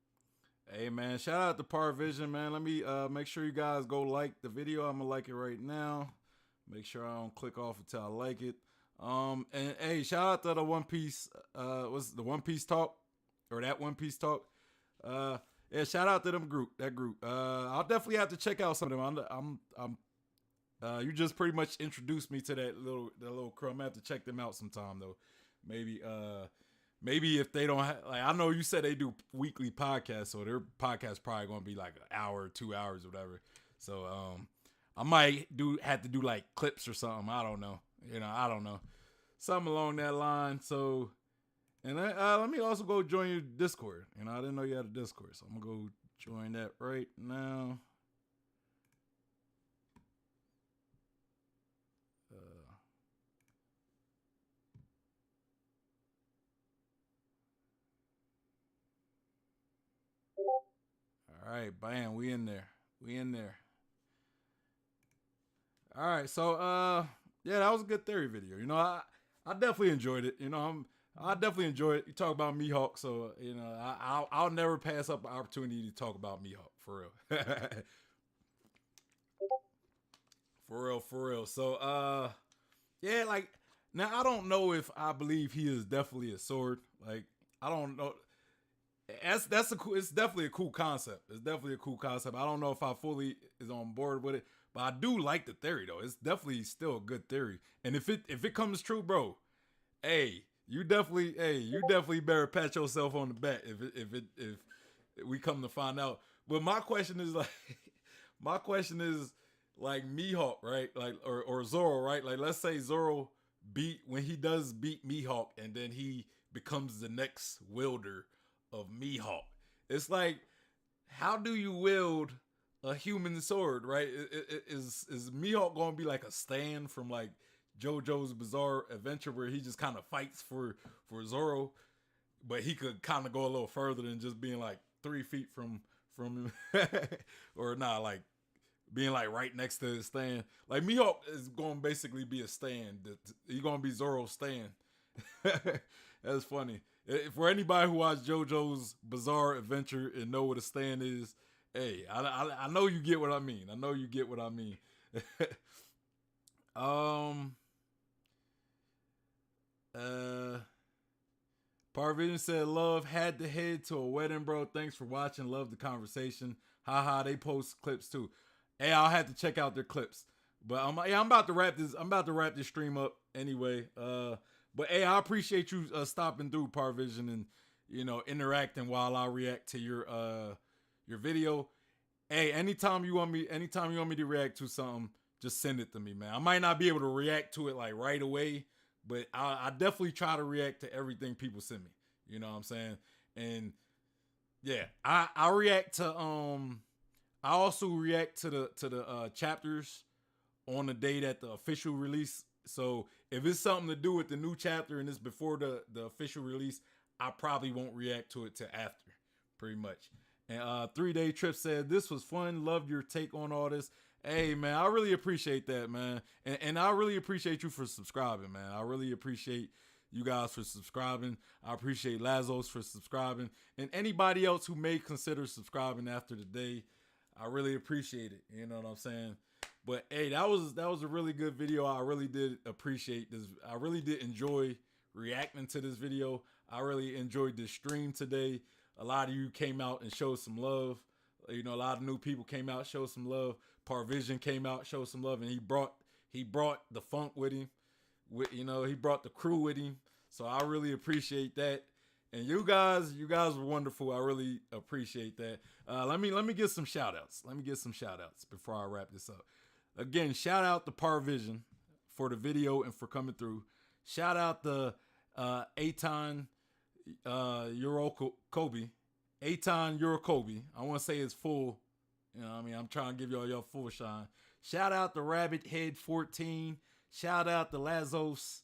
Hey man, shout out to Parvision, man. Let me make sure you guys go like the video. I'm gonna like it right now. Make sure I don't click off until I like it. And hey, shout out to the One Piece, what's the One Piece Talk, or that One Piece Talk. Yeah, shout out to that group. I'll definitely have to check out some of them. You just pretty much introduced me to that little crew. I'm gonna have to check them out sometime though. Maybe if they don't like, I know you said they do weekly podcasts, so their podcast probably gonna be like an hour, 2 hours, or whatever. So I might have to do like clips or something. I don't know. I don't know. Something along that line. So, and let me also go join your Discord. I didn't know you had a Discord, so I'm gonna go Join that right now. All right, bam, we in there. We in there. All right, so yeah, that was a good theory video. You know, I definitely enjoyed it. You know, I definitely enjoy it. You talk about Mihawk, so you know, I'll never pass up an opportunity to talk about Mihawk for real. For real. So yeah, like now I don't know if I believe he is definitely a sword. Like I don't know. That's a cool. It's definitely a cool concept. It's definitely a cool concept. I don't know if I fully is on board with it, but I do like the theory though. It's definitely still a good theory. And if it comes true, bro, you definitely better pat yourself on the back if we come to find out. But my question is like, my question is like Mihawk, right? Like or Zoro, right? Like let's say Zoro when he does beat Mihawk, and then he becomes the next wielder of Mihawk. It's like, how do you wield a human sword, right? Is Mihawk gonna be like a stand from like JoJo's Bizarre Adventure where he just kind of fights for Zoro, but he could kind of go a little further than just being like 3 feet from him, or not like being like right next to his stand. Like Mihawk is gonna basically be a stand. He's gonna be Zoro's stand. That's funny. For anybody who watched JoJo's Bizarre Adventure and know what a stand is, hey, I know you get what I mean. I know you get what I mean. Parvision said, "Love had to head to a wedding, bro. Thanks for watching. Love the conversation. Haha, they post clips too. Hey, I'll have to check out their clips. But I'm about to wrap this. I'm about to wrap this stream up anyway. But hey, I appreciate you stopping through, Parvision, and you know interacting while I react to your video. Hey, anytime you want me to react to something, just send it to me, man. I might not be able to react to it like right away, but I definitely try to react to everything people send me. You know what I'm saying? And yeah, I react to I also react to the chapters on the day that the official release. So if it's something to do with the new chapter and it's before the official release, I probably won't react to it till after, pretty much. And 3-day trip said, "This was fun. Loved your take on all this." Hey man, I really appreciate that, man. And I really appreciate you for subscribing, man. I really appreciate you guys for subscribing. I appreciate Lazos for subscribing. And anybody else who may consider subscribing after the day, I really appreciate it. You know what I'm saying? But hey, that was a really good video. I really did appreciate this. I really did enjoy reacting to this video. I really enjoyed this stream today. A lot of you came out and showed some love. You know, a lot of new people came out, showed some love. Parvision came out, showed some love, and he brought the funk with him. He brought the crew with him. So I really appreciate that. And you guys were wonderful. I really appreciate that. Let me get some shout outs. Let me get some shout outs before I wrap this up. Again, shout out to Parvision for the video and for coming through. Shout out to Aton Eurokobe. Aton Eurokobe. I want to say it's full. You know what I mean? I'm trying to give y'all your full shine. Shout out to Rabbit Head 14. Shout out to Lazos.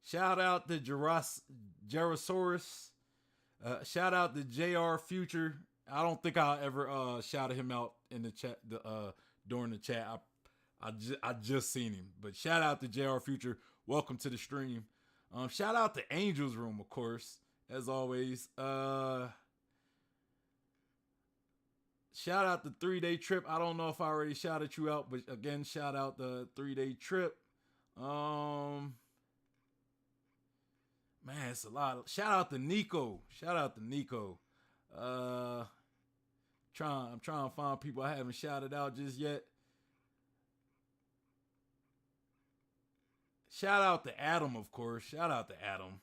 Shout out to Gerosaurus. Shout out to JR Future. I don't think I ever shouted him out in the chat during the chat. I just seen him. But shout out to JR Future. Welcome to the stream. Shout out to Angel's Room, of course, as always. Shout out to 3-day trip. I don't know if I already shouted you out, but again, shout out the 3-day trip. Man, it's a lot. Shout out to Nico. Shout out to Nico. I'm trying to find people I haven't shouted out just yet. Shout out to Adam, of course. Shout out to Adam.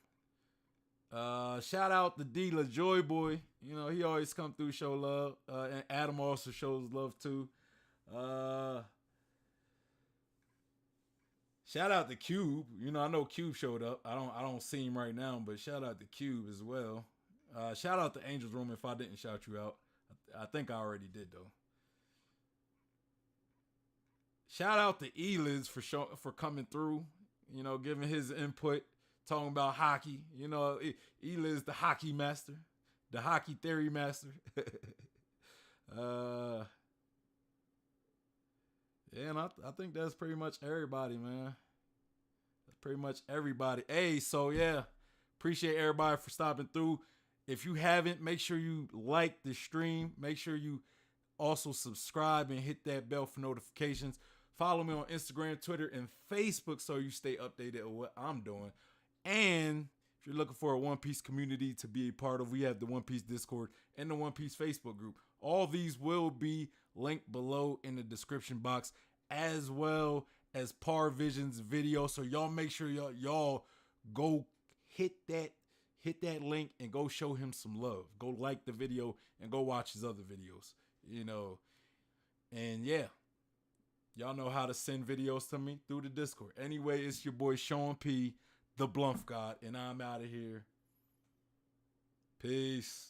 Shout out to D La Joy Boy. You know, he always come through, show love. And Adam also shows love too. Shout out to Cube. You know, I know Cube showed up. I don't see him right now, but shout out to Cube as well. Shout out to Angel's Room if I didn't shout you out. I think I already did though. Shout out to Eliz for coming through, you know, giving his input, talking about hockey. You know, Eliz the hockey master, the hockey theory master. Yeah, and I think that's pretty much everybody, man. That's pretty much everybody. Hey, so yeah, appreciate everybody for stopping through. If you haven't, make sure you like the stream. Make sure you also subscribe and hit that bell for notifications. Follow me on Instagram, Twitter, and Facebook so you stay updated on what I'm doing. And if you're looking for a One Piece community to be a part of, we have the One Piece Discord and the One Piece Facebook group. All these will be linked below in the description box, as well as Parvision's video. So y'all make sure y'all go hit that link and go show him some love. Go like the video and go watch his other videos. You know, and yeah. Y'all know how to send videos to me through the Discord. Anyway, it's your boy Sean P, the Bluff God, and I'm out of here. Peace.